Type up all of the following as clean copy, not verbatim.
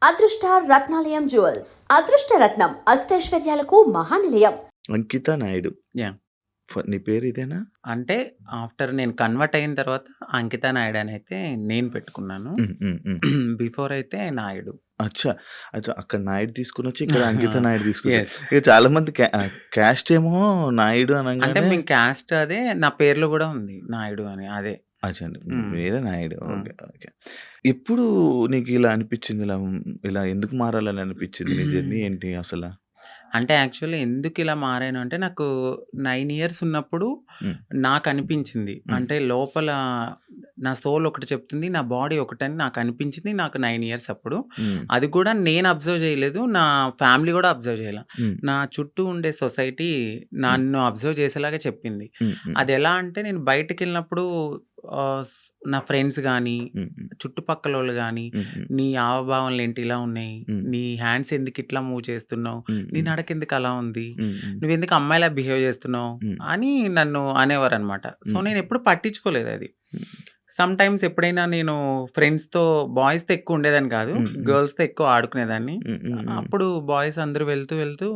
అదృష్ట రత్నాలయం జ్యువెల్స్. అదృష్ట రత్నం అష్టైశ్వర్యాలకు మహానిలయం. అంకిత నాయుడు. యాహ్! నీ పేరు ఇదేనా? అంటే ఆఫ్టర్ నేను కన్వర్ట్ అయిన తర్వాత అంకిత నాయుడు అని అయితే నేను పెట్టుకున్నాను. బిఫోర్ అయితే నాయుడు. అచ్చా! అచ్చా! అక్కడ నాయుడు తీసుకొనొచ్చి ఇక్కడ అంకిత నాయుడు తీసుకొచ్చారు. యెస్. ఇక చాలా మంది క్యాస్ట్ ఏమో నాయుడు అంటే అనంగానే మేము క్యాస్ట్ అదే. నా పేరులో కూడా ఉంది నాయుడు అని. అదే. అచ్చా! హ్మ్. మీరే నాయుడు. హ్మ్. ఓకే. ఓకే. ఎప్పుడు నీకు ఇలా అనిపిచ్చింది? ఇలా ఎందుకు మారాలని అనిపిచ్చింది? నీ జర్నీ ఏంటి అసల? అంటే యాక్చువల్లీ ఎందుకు ఇలా మారాను అంటే నాకు 9 ఇయర్స్ ఉన్నప్పుడు హ్మ్. నాకనిపించింది. హ్మ్. అంటే లోపల నా సోల్ ఒకటి చెప్తుంది. నా బాడీ ఒకటని నాకనిపించింది. నాకు 9 ఇయర్స్ అప్పుడు. హ్మ్. అది కూడా నేను అబ్జర్వ్ చేయలేదు. నా ఫ్యామిలీ కూడా అబ్జర్వ్ చేయలా. హ్మ్. నా చుట్టూ ఉండే సొసైటీ హ్మ్. నన్ను అబ్జర్వ్ చేసేలాగా చెప్పింది. హ్మ్. హ్మ్. అదెలా అంటే నేను బయటికెళ్ళినప్పుడు నా ఫ్రెండ్స్ గానీ, హ్మ్. హ్మ్. చుట్టుపక్కలోళ్ళు గానీ, హ్మ్. హ్మ్. నీ హావభావాలేంటి ఇలా ఉన్నాయి? హ్మ్. నీ హ్యాండ్స్ ఎందుకిట్లా మూవ్ చేస్తున్నావు? హ్మ్. నీ హ్మ్. నడకెందుకు అలా ఉంది? హ్మ్. హ్మ్. నువ్వెందుకు అమ్మాయిలా బిహేవ్ చేస్తున్నావు? హ్మ్. అని నన్ను అనేవారనమాట. సో, హ్మ్. నేనెప్పుడు పట్టించుకోలేదది. హ్మ్. సమ్‌టైమ్స్ ఎప్పుడైనా నేను ఫ్రెండ్స్‌తో బాయ్స్‌తో ఎక్కువ ఉండేదాన్ని కాదు. హ్మ్. హ్మ్. గర్ల్స్‌తో ఎక్కువ ఆడుకునేదాన్ని. హ్మ్. హ్మ్. హ్మ్. అప్పుడు బాయ్స్ అందరూ వెళ్తూ, వెళ్తూ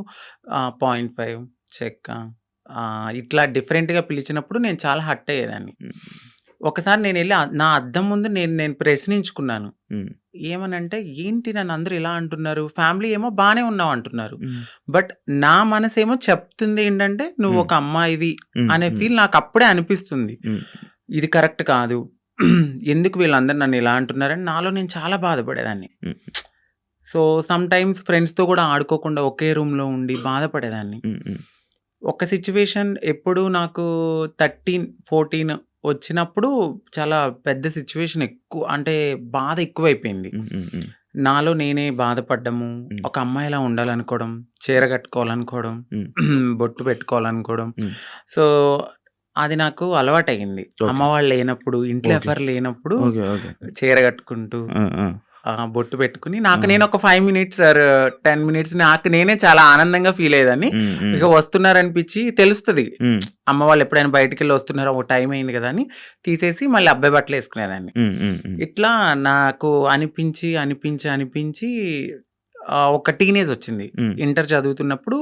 0.5 చెక్క ఇట్లా డిఫరెంట్‌గా పిలిచినప్పుడు నేను చాలా హర్ట్ అయ్యేదాన్ని. హ్మ్. ఒకసారి నేనెళ్ళి నా అద్దం ముందు నేను నేను ప్రశ్నించుకున్నాను. హ్మ్. ఏమనంటే, ఏంటి నన్నందరూ ఇలా అంటున్నారు? ఫ్యామిలీ ఏమో బానే ఉన్నావు అంటున్నారు. హ్మ్. బట్ నా మనసేమో చెప్తుంది ఏంటంటే, హ్మ్. నువ్వొక అమ్మాయివి హ్మ్. అనే హ్మ్. ఫీల్ నాకప్పుడే అనిపిస్తుంది. హ్మ్. ఇది కరెక్ట్ కాదు. ఎందుకు వీళ్ళందరూ నన్ను ఇలా అంటున్నారని నాలో నేను చాలా బాధపడేదాన్ని. హ్మ్. సో, సమ్‌టైమ్స్ ఫ్రెండ్స్‌తో కూడా ఆడుకోకుండా ఒకే రూమ్‌లో ఉండి బాధపడేదాన్ని. హ్మ్. హ్మ్. ఒక సిట్యుయేషన్ ఎప్పుడు నాకు 13, 14 వచ్చినప్పుడు చాలా పెద్ద సిట్యుయేషన్ అంటే బాధ ఎక్కువైపోయింది. హ్మ్. హ్మ్. హ్మ్. నాలో నేనే బాధపడ్డము, హ్మ్. ఒక అమ్మాయిలా ఉండాలనుకోవడం, చీర కట్టుకోవాలనుకోవడం, హ్మ్. బొట్టు పెట్టుకోవాలనుకోవడం. హ్మ్. సో, అది నాకు అలవాటయింది. అమ్మ ఓకే. వాళ్ళు లేనప్పుడు, ఇంట్లో ఓకే. ఎవ్వరు లేనప్పుడు ఓకే. ఓకే. చీర కట్టుకుంటూ ఆ! ఆ! బొట్టు పెట్టుకొని ఆ! నాకు నేను ఒక 5 మినిట్స్ ఆర్ 10 మినిట్స్ నాకు నేనే చాలా ఆనందంగా ఫీల్ అయ్యేదాన్ని. హ్మ్. హ్మ్. ఇక వస్తున్నారనిపించి తెలుస్తది. హ్మ్. అమ్మ వాళ్ళు ఎప్పుడైనా బయటికెళ్ళి వస్తున్నారో ఓ టైం అయింది కదా అని తీసేసి మళ్ళీ అబ్బాయి బట్టలేసుకునేదాన్ని. హ్మ్. హ్మ్. హ్మ్. ఇట్లా నాకు అనిపించి ఒక టీనేజ్ వచ్చింది. హ్మ్. ఇంటర్ చదువుతున్నప్పుడు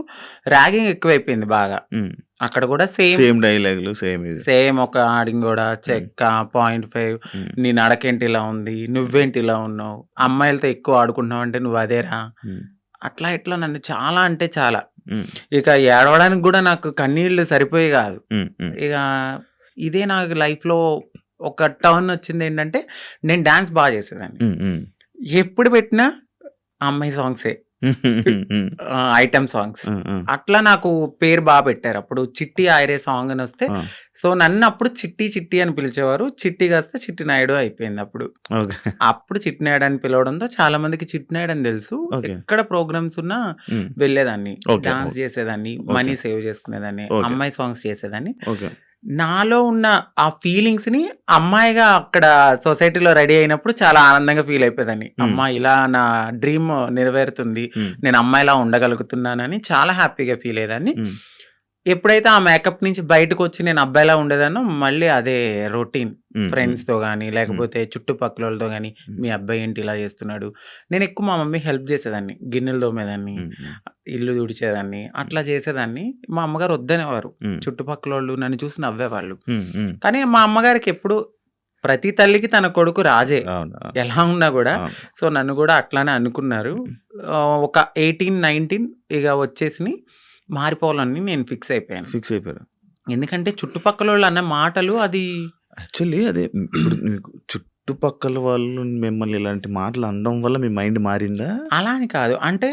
ర్యాగింగ్ ఎక్కువైపోయింది బాగా. హ్మ్. అక్కడ కూడా సేమ్ సేమ్ డైలాగులు సేమ్ ఇది. సేమ్ ఒక ఆడింగోడ, హ్మ్. చెక్క, 0.5 హ్మ్. నీ నడకేంటి ఇలా ఉంది? నువ్వేంటి ఇలా ఉన్నావు? అమ్మాయిలతో ఎక్కువ ఆడుకుంటున్నావు అంటే నువ్వు అదేరా? హ్మ్. అట్లా ఇట్లా నన్ను చాలా అంటే చాలా. హ్మ్. ఇక ఏడవడానికి గూడా నాకు కన్నీళ్ళు సరిపోయేవి గాదు. హ్మ్. హ్మ్. ఇక ఇదే నాకు లైఫ్‌లో ఒక టర్న్ వచ్చిందేంటంటే నేను డాన్స్ బా చేసేదాన్ని. హ్మ్. హ్మ్. ఎప్పుడు పెట్టినా అమ్మాయి సాంగ్సే. హ్మ్. Item songs. ఆ! ఆ! అట్లా నాకు పేరు బా పెట్టారు. అప్పుడు 'చిట్టి ఆయరే' సాంగ్ అనొస్తే ఆ! సో, నన్నప్పుడు చిట్టి అని పిలిచేవారు. చిట్టి కాస్త చిట్టి నాయుడు అయిపోయిందప్పుడు. ఓకే. అప్పుడు చిట్టి నాయుడు అని పిలవడంతో చాలా మందికి చిట్టి నాయుడు అని తెలుసు. ఓకే. ఎక్కడ ప్రోగ్రామ్స్ ఉన్నా హ్మ్. వెళ్ళేదాన్ని. ఓకే. Dance okay. చేసేదాన్ని. ఓకే. మనీ సేవ్ చేసుకునేదాన్ని. ఓకే. అమ్మాయి సాంగ్స్ చేసేదాన్ని. ఓకే. నాలో ఉన్న ఆ ఫీలింగ్స్‌ని అమ్మాయిగా అక్కడ సొసైటీలో రెడీ అయినప్పుడు చాలా ఆనందంగా ఫీల్ అయిపోయేదాన్ని. హ్మ్. అమ్మా! ఇలా నా డ్రీమ్ నెరవేరుతుంది. హ్మ్. నేను అమ్మాయిలా ఉండగలుగుతున్నానని చాలా హ్యాపీగా ఫీల్ అయ్యేదాన్ని. హ్మ్. ఎప్పుడైతే ఆ మేకప్ నుంచి బయటకొచ్చి నేను అబ్బాయిలా ఉండేదాన్నో మళ్ళీ అదే రొటీన్. హ్మ్. హ్మ్. ఫ్రెండ్స్‌తో గానీ, హ్మ్. లేకపోతే చుట్టుపక్కలోళ్ళతో గానీ, హ్మ్. మీ అబ్బాయి ఏంటి ఇలా చేస్తున్నాడు? నేనెక్కువ మా మమ్మీకి హెల్ప్ చేసేదాన్ని. గిన్నెలు తోమేదాన్ని, హ్మ్. హ్మ్. ఇల్లు తుడిచేదాన్ని. అట్లా చేసేదాన్ని. మా అమ్మగారు వద్దనేవారు. హ్మ్. చుట్టుపక్కలోళ్ళు నన్ను చూసి నవ్వేవాళ్ళు. హ్మ్. హ్మ్. కానీ మా అమ్మగారికి ఎప్పుడు ప్రతి తల్లికి తన కొడుకు రాజే. అవును. ఎలా ఉన్నా గూడా. అవును. సో, నన్ను గూడా అట్లానే అనుకున్నారు. హ్మ్. ఒక 18, 19 ఇగ వచ్చేసినియి. మారిపోవాలని నేను ఫిక్స్ అయిపోయాను. ఫిక్స్ అయిపోయారు. ఎందుకంటే చుట్టుపక్కలోళ్ళు అన్న మాటలు అది యాక్చువల్లీ అదే ఇప్పుడు మీకు చుట్టుపక్కల వాళ్ళు మిమ్మల్ని ఇలాంటి మాటలు అనడం వల్ల మీ మైండ్ మారిందా? అలా అని కాదు. అంటే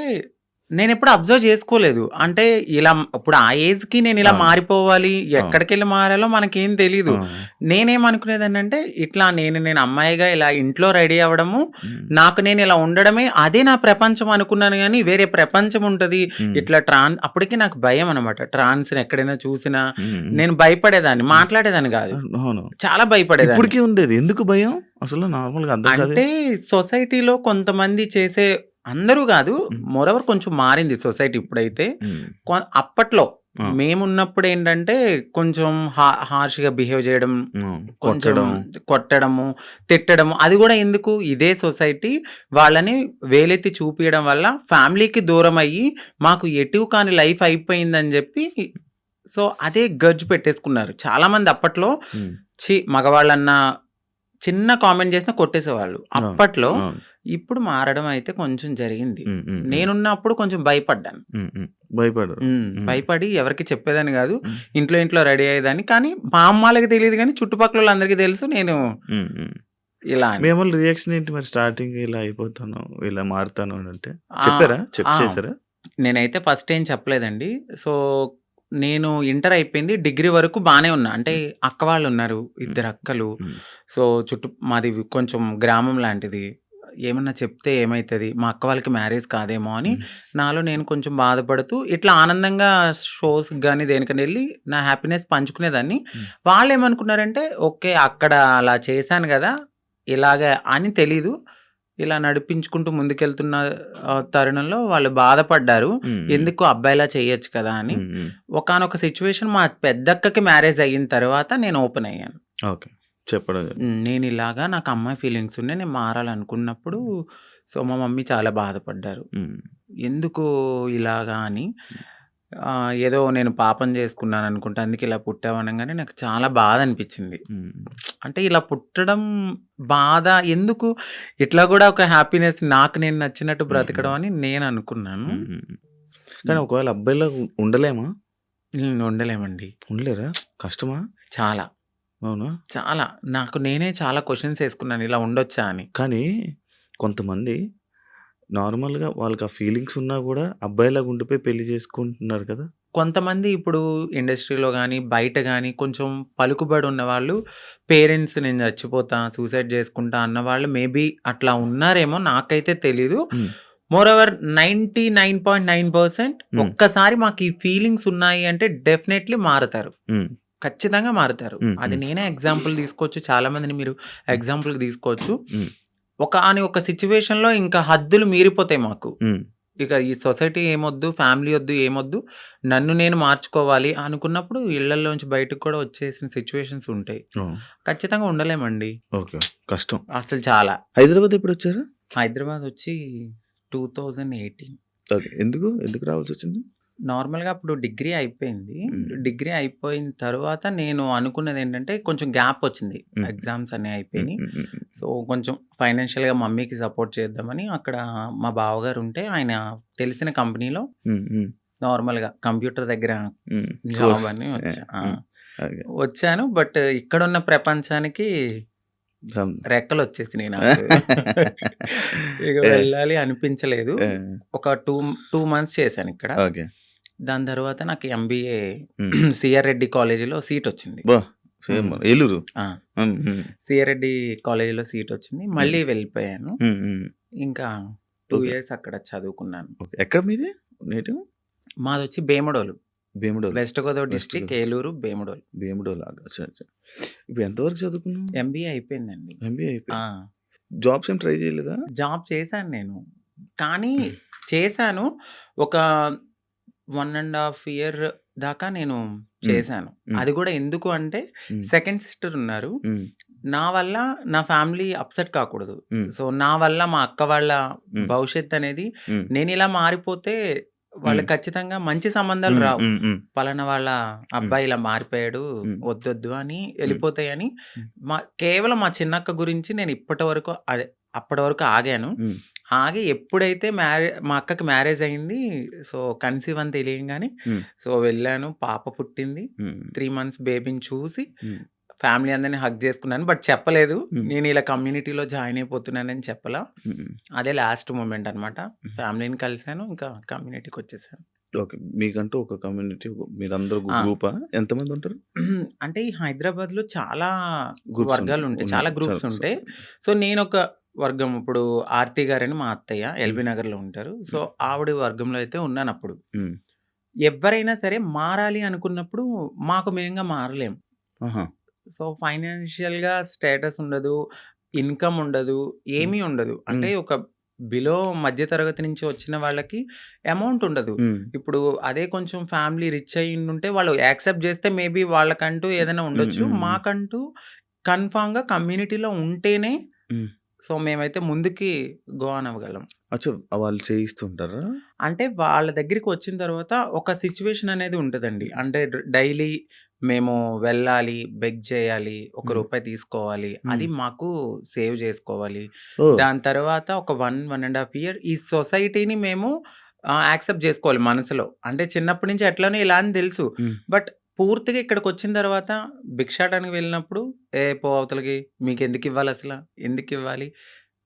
నేనెప్పుడు అబ్జర్వ్ చేసుకోలేదు. అంటే ఇలా ఇప్పుడు ఆ ఏజ్‌కి నేనిలా అవును. మారిపోవాలి, అవును. ఎక్కడికెళ్ళి మారాలో మనకేం తెలీదు. ఆ! నేనేమనుకునేదాన్నంటే ఇట్లా నేను అమ్మాయిగా ఇలా ఇంట్లో రెడీ అవ్వడము, హ్మ్. నాకు నేను ఇలా ఉండడమే అదే నా ప్రపంచం అనుకున్నాను గానీ, వేరే ప్రపంచం ఉంటది. హ్మ్. ఇట్లా అప్పటికి నాకు భయం అనమాట. ట్రాన్స్‌ని ఎక్కడైనా చూసినా హ్మ్. నేను భయపడేదాన్ని. హ్మ్. మాట్లాడేదాన్ని గాదు. అవును. చాలా భయపడేదాన్ని. ఇప్పటికి ఉండేది. ఎందుకు భయం? అసలు నార్మల్‌గా అర్థం కాదు. అంటే సొసైటీలో కొంతమంది చేసే అందరూ గాదు. హ్మ్. మోరోవర్ కొంచెం మారింది సొసైటీ ఇప్పుడైతే. హ్మ్. అప్పట్లో ఆ! మేమున్నప్పుడేంటంటే కొంచెం హార్ష్‌గా బిహేవ్ చేయడం, హ్మ్. కొంచెం కొట్టడం. కొట్టడము, తిట్టడము. అది గూడా ఎందుకు ఇదే సొసైటీ వాళ్ళని వేలెత్తి చూపియడం వల్ల ఫ్యామిలీకి దూరమయ్యి మాకు ఎటు కాని లైఫ్ అయిపోయిందని జెప్పి సో, అదే గర్జ్ పెట్టేసుకున్నారు. చాలామంది అప్పట్లో హ్మ్. మగవాళ్ళన్నా చిన్న కామెంట్ చేసినా కొట్టేసేవాళ్ళు. అవును. అప్పట్లో. అవును. ఇప్పుడు మారడం అయితే కొంచెం జరిగింది. హ్మ్. హ్మ్. హ్మ్. నేనున్నప్పుడు కొంచెం భయపడ్డాను. హ్మ్. హ్మ్. భయపడరు. హ్మ్. భయపడి ఎవరికీ చెప్పేదాన్ని గాదు. హ్మ్. ఇంట్లో రెడీ అయ్యేదాన్ని. కానీ మా అమ్మాళ్ళకి తెలీదు గానీ చుట్టుపక్కలోళ్ళందరికీ తెలుసు నేను హ్మ్. హ్మ్. ఇలా మీ అని. అమ్మోళ్ళ రియాక్షన్ ఏంటి మరి స్టార్టింగ్ ఇలా అయిపోతాను, ఇలా మారుతాను అనంటే? ఆ! చెప్పారా? ఆ! చేసారా? నేనైతే ఫస్ట్ ఏం చెప్పలేదండి. సో, నేను ఇంటర్ అయిపోయింది. డిగ్రీ వరకు బానే ఉన్నా. అంటే హ్మ్. అక్క వాళ్ళున్నారు. హ్మ్. ఇద్దరు అక్కలు. హ్మ్. సో, మాది కొంచెం గ్రామం లాంటిది. ఏమన్నా చెప్తే ఏమైతది? మా అక్క వాళ్ళకి మ్యారేజ్ కాదేమో అని హ్మ్. నాలో నేను కొంచెం బాధపడుతూ ఇట్లా ఆనందంగా షోస్‌కి గాని దేనికైనా ఎళ్లి నా హ్యాపీనెస్ పంచుకునేదాన్ని. హ్మ్. వాళ్ళేమనుకున్నారంటే ఓకే. అక్కడ అలా చేశాను గదా! ఇలాగ అని తెలీదు. ఇలా నడిపించుకుంటూ ముందుకెళ్తున్న తరుణంలో వాళ్ళు బాధపడ్డారు. హ్మ్. హ్మ్. ఎందుకు అబ్బాయిలా చేయొచ్చు కదా! అని. హ్మ్. హ్మ్. ఒకానొక సిట్యుయేషన్ మా పెద్దక్కకి మ్యారేజ్ అయిన తర్వాత నేను ఓపెన్ అయ్యాను. ఓకే. చెప్పడం జరిగింది. నేనిలాగా నాకు అమ్మాయి ఫీలింగ్స్ ఉన్నాయి. నేను మారాలనుకున్నప్పుడు సో, మా మమ్మీ చాలా బాధపడ్డారు. హ్మ్. ఎందుకు ఇలాగా అని. హ్మ్. ఏదో నేను పాపం చేసుకున్నాననుకుంటా. అందుకే ఇలా పుట్టావు అనంగానే నాకు చాలా బాధ అనిపించింది. హ్మ్. అంటే ఇలా పుట్టడం బాధ ఎందుకు ఇట్లా గూడా ఒక హ్యాపీనెస్ నాకు నేను నచ్చినట్టు హ్మ్. బ్రతకడం అని నేను అనుకున్నాను. హ్మ్. హ్మ్. కానీ ఒకవేళ అబ్బాయిలాగా ఉండలేమా? ఉండలేమండి. ఉండలేరా? కష్టమా? చాలా. అవునా? చాలా. నాకు నేనే చాలా క్వెషన్స్ ఏసుకున్నాను ఇలా ఉండొచ్చా అని. కానీ కొంతమంది నార్మల్‌గా వాళ్ళకి ఆ ఫీలింగ్స్ ఉన్నా గూడా అబ్బాయిలాగా ఉండిపోయి పెళ్లి చేసుకుంటున్నారు కదా! కొంతమంది ఇప్పుడు ఇండస్ట్రీలో గాని, బయట గాని కొంచెం పలుకుబడి ఉన్నవాళ్ళు పేరెంట్స్ నేను చచ్చిపోతా, సూసైడ్ చేసుకుంటా అన్నవాళ్ళు మేబీ అట్లా ఉన్నారేమో నాకైతే తెలీదు. హ్మ్. మోరోవర్ 99.9% హ్మ్. ఒక్కసారి మాకు ఈ ఫీలింగ్స్ ఉన్నాయి అంటే డెఫినైట్‌లీ మారతారు. హ్మ్. ఖచ్చితంగా మారతారు. హ్మ్. అది హ్మ్. నేనే ఎగ్జాంపుల్ తీసుకోవచ్చు. చాలా మందిని మీరు హ్మ్. ఎగ్జాంపుల్‌కి తీసుకోవచ్చు. హ్మ్. ఒకానొక సిట్యుయేషన్‌లో ఇంకా హద్దులు మీరిపోతాయి మాకు. హ్మ్. ఇక ఈ సొసైటీ ఏమొద్దు, ఫ్యామిలీ ఒద్దు, ఏమొద్దు. నన్ను నేను మార్చుకోవాలి అనుకున్నప్పుడు ఇళ్లల్లోంచి బయటకి కూడా వచ్చేసిన సిట్యుయేషన్స్ ఉంటాయి. ఓహ్! ఖచ్చితంగా ఉండలేమండి. ఓకే. కష్టం. అసలు చాలా. హైదరాబాద్ ఎప్పుడొచ్చారు? హైదరాబాద్ వచ్చి 2018 ఓకే. ఎందుకు రావాల్సొచ్చింది? నార్మల్‌గా అప్పుడు డిగ్రీ అయిపోయింది. హ్మ్. డిగ్రీ అయిపోయిన తర్వాత నేను అనుకున్నదేంటంటే కొంచెం గ్యాప్ వచ్చింది. హ్మ్. ఎగ్జామ్స్ అన్నీ హ్మ్. అయిపోయినాయి. హ్మ్. హ్మ్. హ్మ్. సో, కొంచెం ఫైనాన్షియల్‌గా మమ్మీకి సపోర్ట్ చేద్దామని అక్కడ మా బావగారు ఉంటే ఆయన తెలిసిన కంపెనీలో హ్మ్. హ్మ్. నార్మల్‌గా కంప్యూటర్ దగ్గర హ్మ్. Job course. అని వచ్చా. హ్మ్. ఓకే. వచ్చాను. బట్ ఇక్కడున్న ప్రపంచానికి సమ్ రెక్కలొచ్చేసినాయి నాకు. ఇక ఏ వెళ్ళాలి అనిపించలేదు. ఏ ఒక 2 మంత్స్ చేశానిక్కడ. ఓకే. దాని తర్వాత నాకు ఎంబీఏ హ్మ్. సిఆర్ రెడ్డి కాలేజీలో సీటొచ్చింది. అబ్బా! సేమ్ హ్మ్. ఏలూరు. ఆ! హ్మ్. హ్మ్. సిఆర్ రెడ్డి కాలేజీలో సీటొచ్చింది. హ్మ్. మళ్ళీ వెళ్ళిపోయాను. హ్మ్. హ్మ్. ఇంకా 2 ఓకే. ఇయర్స్ అక్కడ చదువుకున్నాను. ఓకే. ఎక్కడ మీది నేటివ్? మాదొచ్చి Bhimadolu. Bhimudolu. West Godavari west district Godavari. Eluru, Bhimadolu. Bhimudolu. అచ్చా! అచ్చా! ఇప్పుడు ఎంత వరకు చదువుకున్నావు? ఎంబీఏ అయిపోయిందండి. ఎంబీఏ ఆ! అయిపోయింది. జాబ్స్ ఏం ట్రై చేయలేదా? జాబ్ చేశాను నేను. కానీ చేశాను. ఒక 1 ½ ఇయర్ దాకా నేను హ్మ్. చేశాను. హ్మ్. అది గూడా ఎందుకు అంటే హ్మ్. సెకండ్ సిస్టర్ ఉన్నారు. హ్మ్. నా వల్ల నా ఫ్యామిలీ అప్‌సెట్ కాకూడదు. హ్మ్. సో, నా వల్ల మా అక్క వాళ్ళ హ్మ్. భవిష్యత్ అనేది హ్మ్. నేనిలా మారిపోతే హ్మ్. వాళ్ళకి ఖచ్చితంగా మంచి సంబంధాలు హ్మ్. రావు. హ్మ్. హ్మ్. పలానా వాళ్ళ హ్మ్. అబ్బాయి ఇలా మారిపోయాడు. హ్మ్. వద్దొద్దు అని హ్మ్. ఎళ్ళిపోతాయని హ్మ్. కేవలం మా చిన్నక్క గురించి నేను ఇప్పటి వరకు అప్పటి వరకు ఆగాను. హ్మ్. ఆగి ఎప్పుడైతే మా అక్కకి మ్యారేజ్ అయింది. సో, కన్సీవ్ అని తెలియంగానే హ్మ్. సో, వెళ్ళాను. పాప పుట్టింది. హ్మ్. 3 మంత్స్ బేబీని చూసి హ్మ్. ఫ్యామిలీ అందరిని హగ్ చేసుకున్నాను. బట్ చెప్పలేదు. హ్మ్. నేను ఇలా కమ్యూనిటీలో జాయిన్ అయిపోతున్నానని చెప్పలా. హ్మ్. అదే లాస్ట్ మొమెంట్ అనమాట. హ్మ్. ఫ్యామిలీని కలిసాను. ఇంకా కమ్యూనిటీకొచ్చేసాను. ఓకే. మీకంటూ ఒక కమ్యూనిటీ మీరందరూ ఆ! గ్రూపా? ఎంతమందుంటారు? అంటే ఈ హైదరాబాద్‌లో చాలా గ్రూప్స్ వర్గాలుంటాయి. ఉన్నాయి. చాలా చాలా గ్రూప్స్ ఉంటాయి. సో, నేనొక వర్గం ఇప్పుడు ఆర్తి గారని మా అత్తయ్య హ్మ్. ఎల్బీ నగర్‌లో ఉంటారు. సో, హ్మ్. ఆవిడ వర్గంలో అయితే ఉన్నానప్పుడు. హ్మ్. ఎవ్వరైనా సరే మారాలి అనుకున్నప్పుడు మాకు మేముగా మారలేం. ఆహా! సో, ఫైనాన్షియల్‌గా స్టేటస్ ఉండదు. ఇన్‌కమ్ ఉండదు. హ్మ్. ఏమీ ఉండదు. హ్మ్. అంటే ఒక బిలో మధ్య తరగతి నుంచి వచ్చిన వాళ్ళకి అమౌంట్ ఉండదు. ఇప్పుడు అదే కొంచెం ఫ్యామిలీ రిచ్ అయ్యుండుంటే వాళ్ళు యాక్సెప్ట్ చేస్తే మేబీ వాళ్ళకంటూ ఏదైనా ఉండొచ్చు. మాకంటూ కన్ఫర్మ్‌గా కమ్యూనిటీలో ఉంటేనే సో, మేమైతే ముందుకి గో ఆన్ అవ్వగలం. అచ్చా! వాళ్ళు చేయిస్తుంటారా? అంటే వాళ్ళ దగ్గరికి వచ్చిన తర్వాత ఒక సిట్యుయేషన్ అనేది ఉంటదండి. అంటే డైలీ మేము వెళ్ళాలి, బెగ్ చేయాలి, ఒక హ్మ్. రూపాయి తీసుకోవాలి. అది హ్మ్. మాకు సేవ్ చేసుకోవాలి. ఓహ్! దాని తర్వాత ఒక 1, 1½ ఇయర్ ఈ సొసైటీని మేము యాక్సెప్ట్ చేసుకోవాలి మనసులో. అంటే చిన్నప్పటి నుంచి ఎట్లనో ఇలా అని తెలుసు. హ్మ్. బట్ పూర్తిగా ఇక్కడికొచ్చిన తర్వాత భిక్షాటనకి వెళ్ళినప్పుడు, "ఏ పో అవతలకి, మీకెందుకివ్వాలి అసల? ఎందుకివ్వాలి?"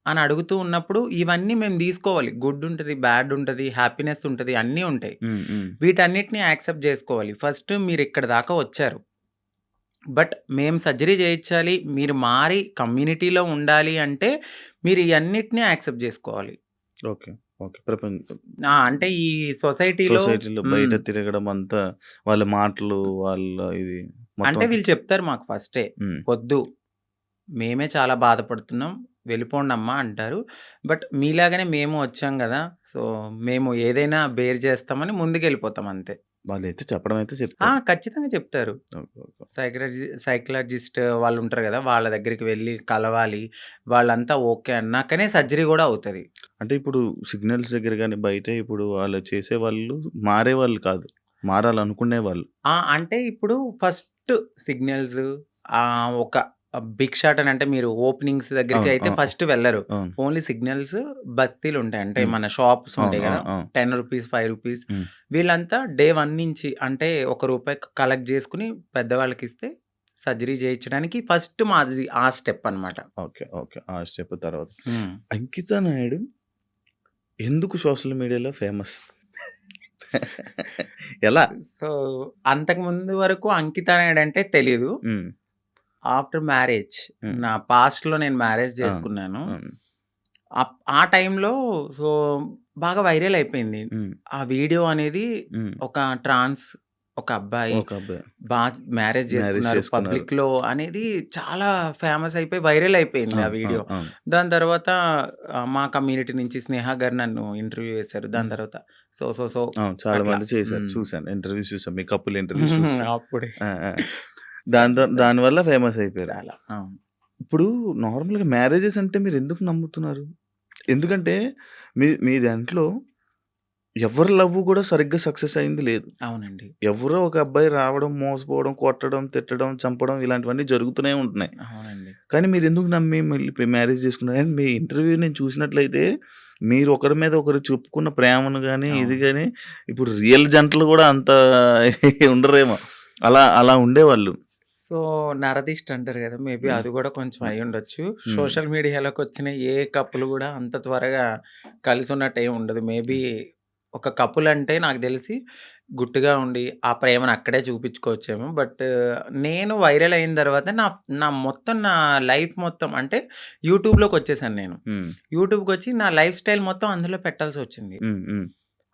అని అడుగుతూ ఉన్నప్పుడు ఇవన్నీ మేము తీసుకోవాలి. గుడ్ ఉంటది, బ్యాడ్ ఉంటది, హ్యాపీనెస్ ఉంటది, అన్నీ ఉంటాయి. వీటన్నిటిని యాక్సెప్ట్ చేసుకోవాలి. ఫస్ట్ మీరిక్కడి దాకా వచ్చారు. బట్ మేము సర్జరీ చేయించాలి, మీరు మారి కమ్యూనిటీలో ఉండాలి అంటే మీరు ఇయన్నిటిని యాక్సెప్ట్ చేసుకోవాలి. ఓకే. ఓకే. అంటే ఈ సొసైటీలో సొసైటీలో బయట తిరగడం అంతా వాళ్ళ మాటలు, వాళ్ళ ఇది మొత్తం అంటే అంతా వీళ్ళు చెప్తారు మాకు ఫస్టే, హ్మ్. "వద్దు, మేమే చాలా బాధపడుతున్నాం. వెళ్ళిపోండమ్మా" అంటారు. బట్ మీలాగానే మేము వచ్చాం గదా! సో, మేము ఏదైనా బేర్ చేస్తామని ముందుకెళ్ళిపోతాం అంతే. వాళ్ళైతే చెప్పడం అయితే చెప్తారు. ఖచ్చితంగా చెప్తారు. ఓకే. ఓకే. సైకాలజిస్ట్ వాళ్ళుంటారు గదా! వాళ్ళ దగ్గరికి వెళ్లి కలవాలి. వాళ్ళంతా ఓకే అన్నాకనే సర్జరీ గూడా అవుతది. అంటే ఇప్పుడు సిగ్నల్స్ దగ్గర గాని, బయట ఇప్పుడు వాళ్ళు చేసేవాళ్ళు మారేవాళ్ళు కాదు. మారాలనుకునేవాళ్ళు. అంటే ఇప్పుడు ఫస్ట్ సిగ్నల్స్ ఒక భిక్షాటన అంటే మీరు ఓపెనింగ్స్ దగ్గరికి అవును. అయితే అవును. ఫస్ట్ వెళ్లరు. అవును. ఓన్లీ సిగ్నల్స్ బస్తీలుంటాయి. అంటే హ్మ్. మన షాప్స్ అవును. ఉంటాయి గదా! అవును. అవును. రూ. 10, రూ. 5 హ్మ్. వీళ్ళంతా డే 1 నుంచి అంటే రూ. 1 కలెక్ట్ చేసుకొని పెద్దవాళ్ళకిస్తే సర్జరీ చేయించడానికి ఫస్ట్ మాది ఆ స్టెప్ అన్నమాట. ఓకే. ఓకే. ఆ స్టెప్ తర్వాత. హ్మ్. అంకిత నాయుడు ఎందుకు సోషల్ మీడియాలో ఫేమస్? ఎలా? సో, అంతకుముందు వరకు అంకిత నాయుడు అంటే తెలీదు. హ్మ్. ఆఫ్టర్ మ్యారేజ్ హ్మ్. నా పాస్ట్‌లో నేను మ్యారేజ్ అవును. చేసుకున్నాను. అవును. ఆ టైంలో సో, బాగా వైరల్ అయిపోయింది. హ్మ్. ఆ వీడియో అనేది హ్మ్. ఒక ఒక అబ్బాయి ఒక అబ్బాయి మ్యారేజ్ మ్యారేజ్ చేసుకున్నారు చేసుకున్నారు. పబ్లిక్‌లో అనేది చాలా ఫేమస్ అయిపోయి వైరల్ అయిపోయింది ఆ అవును. వీడియో. అవును. అవును. దాని తర్వాత మా కమ్యూనిటీ నుంచి స్నేహ గారు నన్ను ఇంటర్వ్యూ చేశారు. దాని హ్మ్. తర్వాత సో అవును. చాలా అట్లా. మంది చేశారు. హ్మ్. చూసాను. ఇంటర్వ్యూస్ చూసాను. మీ కపుల్ ఇంటర్వ్యూస్ చూసాను. అప్పుడే ఆ! ఆ! దానివల్ల ఫేమస్ అయిపోయారు. చాలా. అవును. ఇప్పుడు నార్మల్‌గా మ్యారేజెస్ అంటే మీరెందుకు నమ్ముతున్నారు? ఎందుకంటే మీ దాంట్లో ఎవరి లవ్ కూడా సరిగ్గా సక్సెస్ అయింది లేదు. అవునండి. ఎవరో ఒక అబ్బాయి రావడం, మోసపోవడం, కొట్టడం, తిట్టడం, చంపడం ఇలాంటివన్నీ జరుగుతూనే ఉంటున్నాయి. అవునండి. కానీ మీరెందుకు నమ్మి మళ్ళీ మ్యారేజ్ చేసుకున్నారు? అండ్ మీ ఇంటర్వ్యూ నేను చూసినట్లయితే మీరు ఒకరి మీద ఒకరు చెప్పుకున్న ప్రేమను గాని, ఇది అవును. గాని ఇప్పుడు రియల్ జంటలు కూడా అంత ఉండరేమో. అలా ఉండేవాళ్ళు. సో, నరదిష్టి అంటారు గదా! మేబీ హ్మ్. అది గూడా కొంచెం హ్మ్. అయ్యుండొచ్చు. హ్మ్. సోషల్ మీడియాలోకొచ్చిన ఏ కపుల్ గూడా అంత త్వరగా కలిసున్నట్టేం ఉండదు. మేబీ ఒక కపుల్ అంటే నాకు దెలిసి గుట్టుగా ఉండి, ఆ ప్రేమను అక్కడే చూపిచ్చుకోవచ్చేమో. బట్ నేను వైరల్ అయిన తర్వాత నా లైఫ్ మొత్తం అంటే యూట్యూబ్‌లోకొచ్చేసాను నేను. హ్మ్. యూట్యూబ్‌కొచ్చి నా లైఫ్ స్టైల్ మొత్తం అందులో పెట్టాల్సొచ్చింది. హ్మ్. హ్మ్.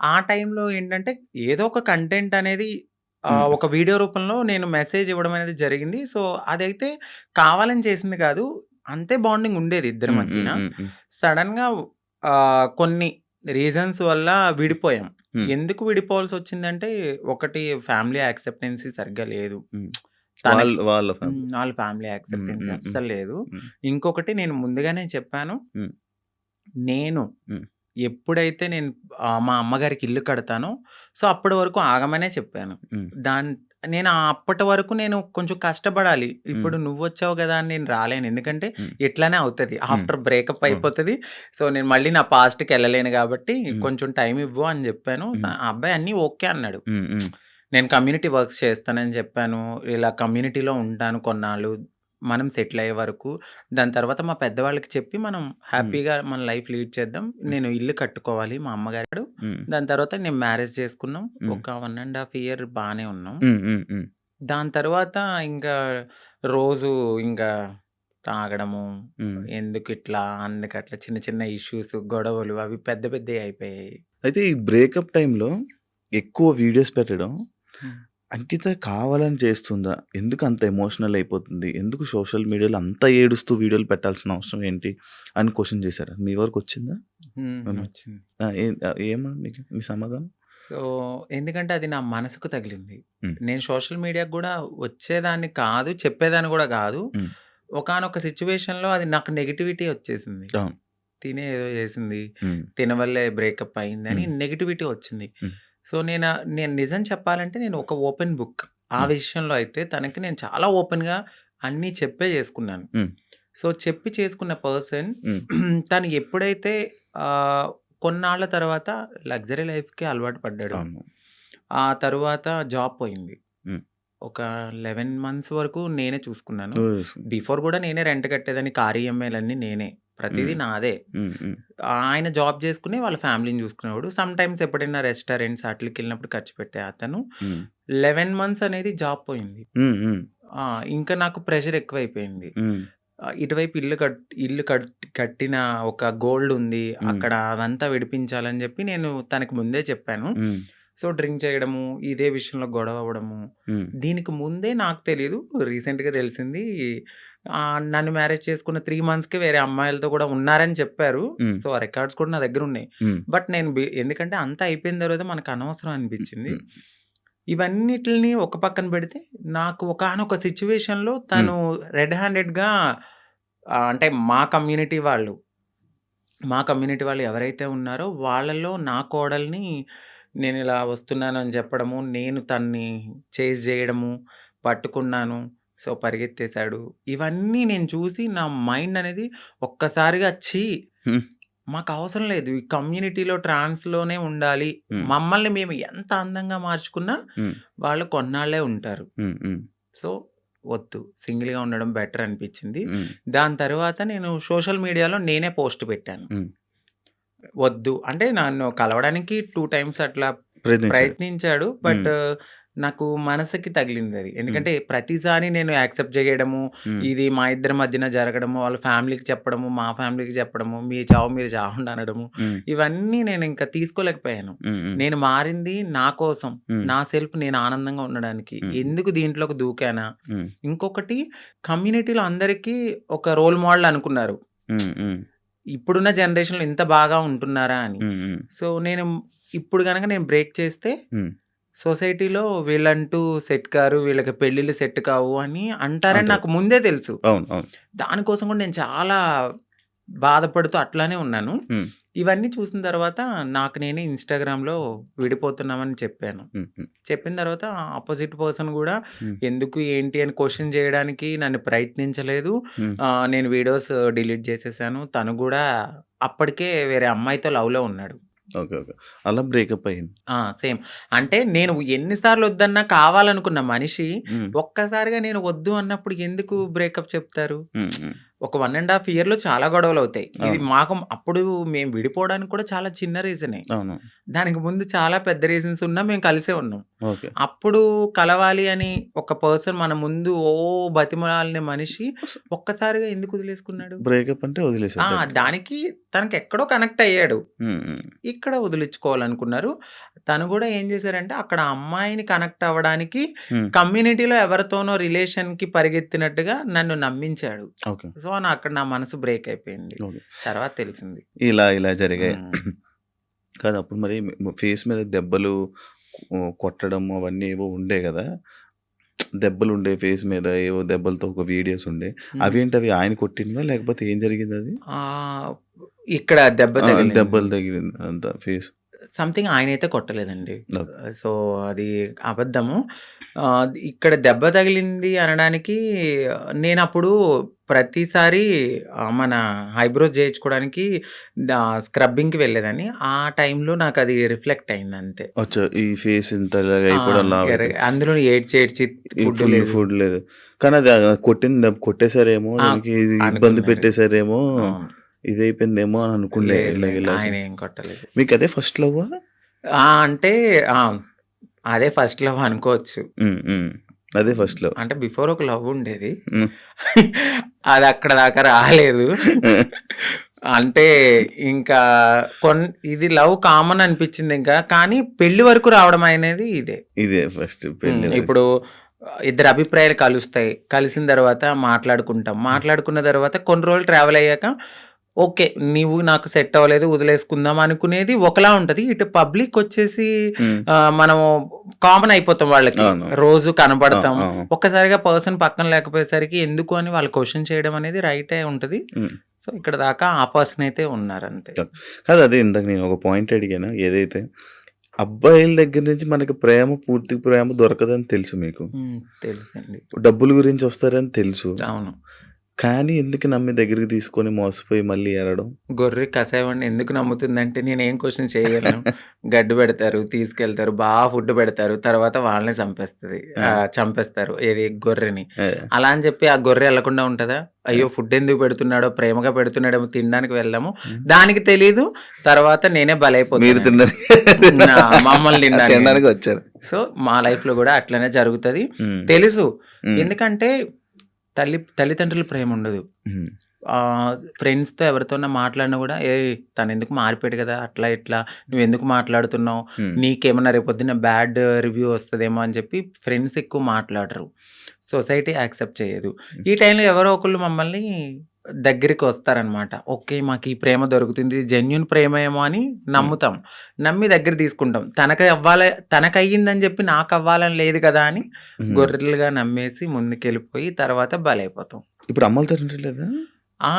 ఆ టైంలో ఏంటంటే ఏదో ఒక కంటెంట్ అనేది హ్మ్. ఒక వీడియో రూపంలో నేను మెసేజ్ ఇవ్వడం అనేది జరిగింది. సో, అదైతే కావాలని చేసింది కాదు. అంతే బాండింగ్ ఉండేది ఇద్దరి హ్మ్. హ్మ్. మధ్యన. హ్మ్. హ్మ్. సడెన్‌గా కొన్ని రీజన్స్ వల్ల విడిపోయాం. హ్మ్. ఎందుకు విడిపోవాల్సొచ్చిందంటే ఒకటి ఫ్యామిలీ యాక్సెప్టెన్సీ సరిగ్గా లేదు. హ్మ్. తనకి వాళ్ళ ఫ్యామిలీ. వాళ్ళ ఫ్యామిలీ హ్మ్. యాక్సెప్టెన్సీ హ్మ్. హ్మ్. అస్సలు లేదు. హ్మ్. ఇంకొకటి నేను ముందుగానే చెప్పాను. హ్మ్. నేను హ్మ్. ఎప్పుడైతే నేను మా అమ్మగారికి ఇల్లు కడతానో, సో, అప్పటి వరకు ఆగమనే చెప్పాను. హ్మ్. నేను అప్పటి వరకు నేను కొంచెం కష్టపడాలి. హ్మ్. ఇప్పుడు నువ్వొచ్చావు గదా! అని నేను రాలేను. ఎందుకంటే హ్మ్. ఇట్లనే అవుతది. హ్మ్. ఆఫ్టర్ బ్రేకప్ అవును. అయిపోతది. సో, నేను మళ్ళీ నా పాస్ట్‌కెళ్ళలేను గాబట్టి హ్మ్. కొంచెం టైం ఇవ్వు అని జెప్పాను. హ్మ్. ఆ అబ్బాయి అన్నీ ఓకే అన్నాడు. హ్మ్. హ్మ్. నేను కమ్యూనిటీ వర్క్స్ చేస్తానని చెప్పాను. ఇలా కమ్యూనిటీలో ఉంటాను కొన్నాళ్ళు. మనం సెటిల్ అయ్యే వరకు. దాని తర్వాత మా పెద్దవాళ్ళకి చెప్పి మనం హ్మ్. హ్యాపీగా మన లైఫ్ లీడ్ చేద్దాం. హ్మ్. నేను ఇల్లు కట్టుకోవాలి మా అమ్మగారు. హ్మ్. దాని తర్వాత నేను మ్యారేజ్ చేసుకున్నాం. హ్మ్. ఒక 1½ ఇయర్ బానే ఉన్నాం. హ్మ్. హ్మ్. హ్మ్. దాని తర్వాత ఇంకా రోజు ఇంకా తాగడము, హ్మ్. ఎందుకిట్లా, అందుకట్లా చిన్న చిన్న ఇష్యూస్, గొడవలు అవి పెద్ద పెద్దయి అయిపోయాయి. అయితే ఈ బ్రేకప్ టైమ్‌లో ఎక్కువ వీడియోస్ పెట్టడం హ్మ్. అంకిత కావాలని చేస్తుందా? ఎందుకు అంత ఎమోషనల్ అయిపోతుంది? ఎందుకు సోషల్ మీడియాలో అంత ఏడుస్తూ వీడియోలు పెట్టాల్సిన అవసరం ఏంటి? అని క్వెషన్ చేశారా? మీ వరకొచ్చిందా? ఏమన్నా? వచ్చింది. ఏమని మీ సమాధానం? సో, ఎందుకంటే అది నా మనసుకు తగిలింది. హ్మ్. నేను సోషల్ మీడియాకి గూడా వచ్చేదాన్ని కాదు, చెప్పేదాన్ని గూడా గాదు. హ్మ్. ఒకానొక సిట్యుయేషన్‌లో అది నాకు నెగటివిటీ వచ్చేసింది. అవును. తినే ఏదో చేసింది, హ్మ్. తిన వల్లే బ్రేకప్ అయిందని హ్మ్. నెగటివిటీ వచ్చింది. హ్మ్. సో, నేను నిజం చెప్పాలంటే నేను ఒక ఓపెన్ బుక్. ఆ హ్మ్. విషయంలో అయితే తనకి నేను చాలా ఓపెన్‌గా అన్నీ చెప్పే చేసుకున్నాను. హ్మ్. సో, చెప్పి చేసుకున్న పర్సన్ హ్మ్. తను ఎప్పుడైతే కొన్నాళ్ళ తర్వాత లగ్జరీ లైఫ్‌కి అలవాటు పడ్డాడు. అవును. ఆ తరువాత జాబ్ పోయింది. హ్మ్. ఒక 11 మంత్స్ వరకు నేనే చూసుకున్నాను. ఓహ్! బిఫోర్ గూడా నేనే రెంట్ కట్టేదాన్ని. కార్ ఈఎంఐలన్నీ నేనే. ప్రతీదీ హ్మ్. నాదే. హ్మ్. హ్మ్. ఆయన జాబ్ చేసుకుని వాళ్ళ ఫ్యామిలీని చూసుకునేవాడు. సమ్‌టైమ్స్ ఎప్పుడైనా రెస్టారెంట్స్ ఆటిలకెళ్ళినప్పుడు ఖర్చు పెట్టే అతను. హ్మ్. 11 మంత్స్ అనేది జాబ్ పోయింది. హ్మ్. హ్మ్. ఇంకా నాకు ప్రెషర్ ఎక్కువైపోయింది. హ్మ్. ఇటువైపు ఇల్లు కట్టిన ఒక గోల్డ్ ఉంది. హ్మ్. అక్కడ అదంతా విడిపించాలని చెప్పి నేను తనకి ముందే చెప్పాను. హ్మ్. సో, డ్రింక్ చేయడము, ఇదే విషయంలో గొడవ అవ్వడము. హ్మ్. దీనికి ముందే నాకు తెలీదు. రీసెంట్‌గా తెలిసింది. నన్ను మ్యారేజ్ చేసుకున్న 3 మంత్స్‌కే వేరే అమ్మాయిలతో కూడా ఉన్నారని చెప్పారు. హ్మ్. సో, ఆ రికార్డ్స్ కూడా నా దగ్గరున్నాయి. హ్మ్. బట్ నేను ఎందుకంటే అంతా అయిపోయిన తర్వాత మనకు అనవసరం అనిపించింది. హ్మ్. ఇవన్నిటిల్ని ఒక పక్కన పెడితే నాకు ఒకానొక సిట్యుయేషన్‌లో హ్మ్. తను రెడ్ హ్యాండెడ్‌గా అంటే మా కమ్యూనిటీ వాళ్ళు ఎవరైతే ఉన్నారో వాళ్ళలో నా కోడల్ని నేనిలా వస్తున్నానని చెప్పడము, నేను తన్ని చేజ్ జేయడము, పట్టుకున్నాను. సో, పరిగెత్తేసాడు. ఇవన్నీ నేను చూసి నా మైండ్ అనేది ఒక్కసారిగా హ్మ్. మాకవసరం లేదు. ఈ కమ్యూనిటీలో ట్రాన్స్‌లోనే ఉండాలి. హ్మ్. మమ్మల్ని మేము ఎంత అందంగా మార్చుకున్నా హ్మ్. వాళ్ళు కొన్నాళ్ళే ఉంటారు. హ్మ్. హ్మ్. సో, వద్దు. సింగిల్‌గా ఉండడం బెటర్ అనిపించింది. హ్మ్. దాని తర్వాత నేను సోషల్ మీడియాలో నేనే పోస్ట్ పెట్టాను. హ్మ్. వద్దు. అంటే నన్ను కలవడానికి 2 టైమ్స్ అట్లా ప్రయత్నించారు. ప్రయత్నించాడు. హ్మ్. బట్ నాకు మనసుకి తగిలిందది. హ్మ్. ఎందుకంటే ప్రతిసారి నేను యాక్సెప్ట్ చేయడము, హ్మ్. ఇది మా ఇద్దరి మధ్యన జరగడము, వాళ్ళ ఫ్యామిలీకి చెప్పడము, మా ఫ్యామిలీకి చెప్పడము, మీ చావు మీరు చావండి అనడము, హ్మ్. ఇవన్నీ నేనింక తీసుకోలేకపోయాను. హ్మ్. హ్మ్. నేను మారింది నా కోసం, హ్మ్. నా సెల్ఫ్ నేను ఆనందంగా ఉండడానికి. హ్మ్. ఎందుకు దీంట్లోకి దూకానా? హ్మ్. ఇంకొకటి కమ్యూనిటీలో అందరికీ ఒక రోల్ మోడల్ అనుకున్నారు. హ్మ్. హ్మ్. ఇప్పుడున్న జనరేషన్‌లో ఇంత బాగా ఉంటున్నారా అని. హ్మ్. హ్మ్. సో, ఇప్పుడు గనక నేను బ్రేక్ చేస్తే హ్మ్. సొసైటీలో వీళ్ళంటూ సెట్ కారు, వీళ్ళకి పెళ్ళిళ్ళు సెట్ కావు అని అంటారని అంటారు. నాకు ముందే తెలుసు. అవును. అవును. దానికోసం కూడా నేను చాలా బాధపడుతూ అట్లానే ఉన్నాను. హ్మ్. ఇవన్నీ చూసిన తర్వాత నాకు నేనే ఇన్‌స్టాగ్రామ్‌లో విడిపోతున్నామని చెప్పాను. హ్మ్. హ్మ్. చెప్పిన తర్వాత అపోజిట్ పర్సన్ గూడా హ్మ్. ఎందుకు, ఏంటి అని క్వెషన్ జేయడానికి నన్ను ప్రయత్నించలేదు. హ్మ్. నేను వీడియోస్ డిలీట్ జేసేసాను. తను గూడా అప్పటికే వేరే అమ్మాయితో లవ్‌లో ఉన్నాడు. ఓకే. ఓకే. అలా బ్రేకప్ అయింది. సేమ్. అంటే నేను ఎన్ని సార్లు వద్దన్నా కావాలనుకున్న మనిషి హ్మ్. ఒక్కసారిగా నేను వద్దు అన్నప్పుడు ఎందుకు బ్రేకప్ చెప్తారు? హ్మ్. హ్మ్. ఒక 1 ½ ఇయర్‌లో చాలా గొడవలవుతాయి. ఇది అవును. మాకు అప్పుడు మేము విడిపోవడానికి కూడా చాలా చిన్న రీజనే. అవును. దానికి ముందు చాలా పెద్ద రీజన్స్ ఉన్నా మేము కలిసే ఉన్నాం. ఓకే. అప్పుడు కలవాలి అని ఒక పర్సన్ మన ముందు బతిమలాడిన మనిషి ఒక్కసారిగా ఎందుకు వదిలేసుకున్నాడు? బ్రేకప్ అంటే వదిలేసారు డైరెక్ట్‌గా. దానికి తనకెక్కడో కనెక్ట్ అయ్యాడు. హ్మ్. హ్మ్. ఇక్కడ వదిలించుకోవాలనుకున్నారు. తను గూడా ఏం జేశారంటే అక్కడ అమ్మాయిని కనెక్ట్ అవ్వడానికి హ్మ్. కమ్యూనిటీలో ఎవరితోనో రిలేషన్‌కి పరిగెత్తినట్టుగా నన్ను నమ్మించాడు. ఓకే. సో, అక్కడ నా మనసు బ్రేక్ అయిపోయింది. ఓకే. తర్వాత తెలిసింది. ఇలా జరిగాయి. హ్మ్. కాదు అప్పుడు మరి ఫేస్ మీద దెబ్బలు కొట్టడం అవన్నీ ఏవో ఉండే గదా! దెబ్బలుండే ఫేస్ మీద ఏవో దెబ్బలతో ఒక వీడియోస్ ఉండే. హ్మ్. అవేంటవి ఆయన కొట్టినవా? లేకపోతే ఏం జరిగిందది? ఆహ్, ఇక్కడ దెబ్బ తగిలింది. దెబ్బలు తగిలింది అంతా ఫేస్. సంథింగ్ ఆయనైతే కొట్టలేదండి. ఓకే. సో, అది అబద్ధము. ఇక్కడ దెబ్బ తగిలింది అనడానికి నేనప్పుడు ప్రతిసారి మన ఐబ్రోస్ జేయించుకోవడానికి స్క్రబ్బింగ్‌కి వెళ్ళేదాన్ని. ఆ టైంలో నాకది రిఫ్లెక్ట్ అయిందంతే. అచ్చా! ఈ ఫేస్ ఇంత ఇలాగ అయిపోవడం లావయిపోయి. అందులోను ఏడ్చి ఈ ఫుడ్ ఫుల్ లేదు. ఫుడ్ లేదు. కానీ అది కొట్టిన దెబ్బ కొట్టేసారేమో, ఆ! దానికి ఇది ఇబ్బంది అనుకున్నాడు. పెట్టేసారేమో, అవును. ఇదయిపోయిందేమో అని అనుకుండే లేదు ఇలాగ లేదు. ఇలా ఆయనేం కొట్టలేదు. మీకదే ఫస్ట్ లవ్వా? అంటే అదే ఫస్ట్ లవ్ అనుకోవచ్చు. హ్మ్. హ్మ్. అదే ఫస్ట్ లవ్. అంటే బిఫోర్ ఒక లవ్ ఉండేది. హ్మ్. అది అక్కడ దాకా రాలేదు. అంటే ఇంకా ఇది లవ్ కామన్ అనిపించింది ఇంకా. కానీ పెళ్లి వరకు రావడం అనేది ఇదే. ఇదే ఫస్ట్ పెళ్లి వరకు. ఇప్పుడు ఇద్దరు అభిప్రాయాలు కలుస్తాయి. కలిసిన తర్వాత మాట్లాడుకుంటాం. మాట్లాడుకున్న తర్వాత కొన్ని రోజులు ట్రావెల్ అయ్యాక ఓకే. నీవు నాకు సెట్ అవ్వలేదు వదిలేసుకుందాం అనుకునేది ఒకలా ఉంటది. ఇటు పబ్లిక్ వచ్చేసి ఉమ్, మనము కామన్ అయిపోతాం వాళ్ళకి. అవును. రోజు కనబడతాం. ఆ, ఆ, ఒక్కసారిగా పర్సన్ పక్కన లేకపోయేసరికి ఎందుకు అని వాళ్ళు క్వశ్చన్ చేయడం అనేది రైటే ఉంటది. ఉమ్. సో ఇక్కడ దాకా ఆ పర్సన్ అయితే ఉన్నారు అంతే. కాదు, అదే ఇందాక నేను ఒక పాయింట్ అడిగాను. ఏదైతే అబ్బాయిల దగ్గర నుంచి మనకి ప్రేమ, పూర్తి ప్రేమ దొరకదని తెలుసు మీకు. తెలుసండి. డబ్బుల గురించి వస్తారని తెలుసు. అవును. కానీ ఎందుకు నమ్మి దగ్గరికి తీసుకొని మోసపోయి మళ్ళీ ఏడడం? గొర్రె కసాయవాడిని ఎందుకు నమ్ముతుందంటే నేనేం క్వశ్చన్ చేయగలను. గడ్డి పెడతారు, తీసుకెళ్తారు, బాగా ఫుడ్ పెడతారు, తర్వాత వాళ్ళని చంపేస్తారు ఏది గొర్రెని. ఏ, అలా అని చెప్పి ఆ గొర్రె వెళ్లకుండా ఉంటుందా? అయ్యో ఫుడ్ ఎందుకు పెడుతున్నాడో, ప్రేమగా పెడుతున్నాడేమో, తినడానికి వెళ్ళాము, దానికి తెలీదు. తర్వాత నేనే మీరు బలైపోతాను. తిన్నారు మమ్మల్ని తినడానికి. తినడానికి వచ్చారు. సో మా లైఫ్ లో కూడా అట్లనే జరుగుతుంది. ఉమ్, తెలుసు. ఉమ్, ఎందుకంటే తల్లిదండ్రుల ప్రేమ ఉండదు. ఉమ్, ఫ్రెండ్స్తో ఎవరితోన్నా మాట్లాడినా కూడా తను ఎందుకు మారిపోయాడు కదా, అట్లా ఇట్లా నువ్వు ఎందుకు మాట్లాడుతున్నావు, ఉమ్, నీకేమన్నా రేపు పొద్దున్న బ్యాడ్ రివ్యూ వస్తుందేమో అని చెప్పి ఫ్రెండ్స్ ఎక్కువ మాట్లాడరు. సొసైటీ యాక్సెప్ట్ చేయదు. ఈ టైంలో ఎవరో ఒకళ్ళు మమ్మల్ని దగ్గరికి వస్తారనమాట. ఓకే, మాకు ఈ ప్రేమ దొరుకుతుంది, జెన్యున్ ప్రేమ ఏమో అని నమ్ముతాం. నమ్మి దగ్గర తీసుకుంటాం. తనకు అయ్యిందని చెప్పి నాకు అవ్వాలని లేదు కదా అని ఉమ్. గొర్రెలుగా నమ్మేసి ముందుకెళ్ళిపోయి తర్వాత బలైపోతాం. ఇప్పుడు అమ్మలతో ఇంటి లేదా?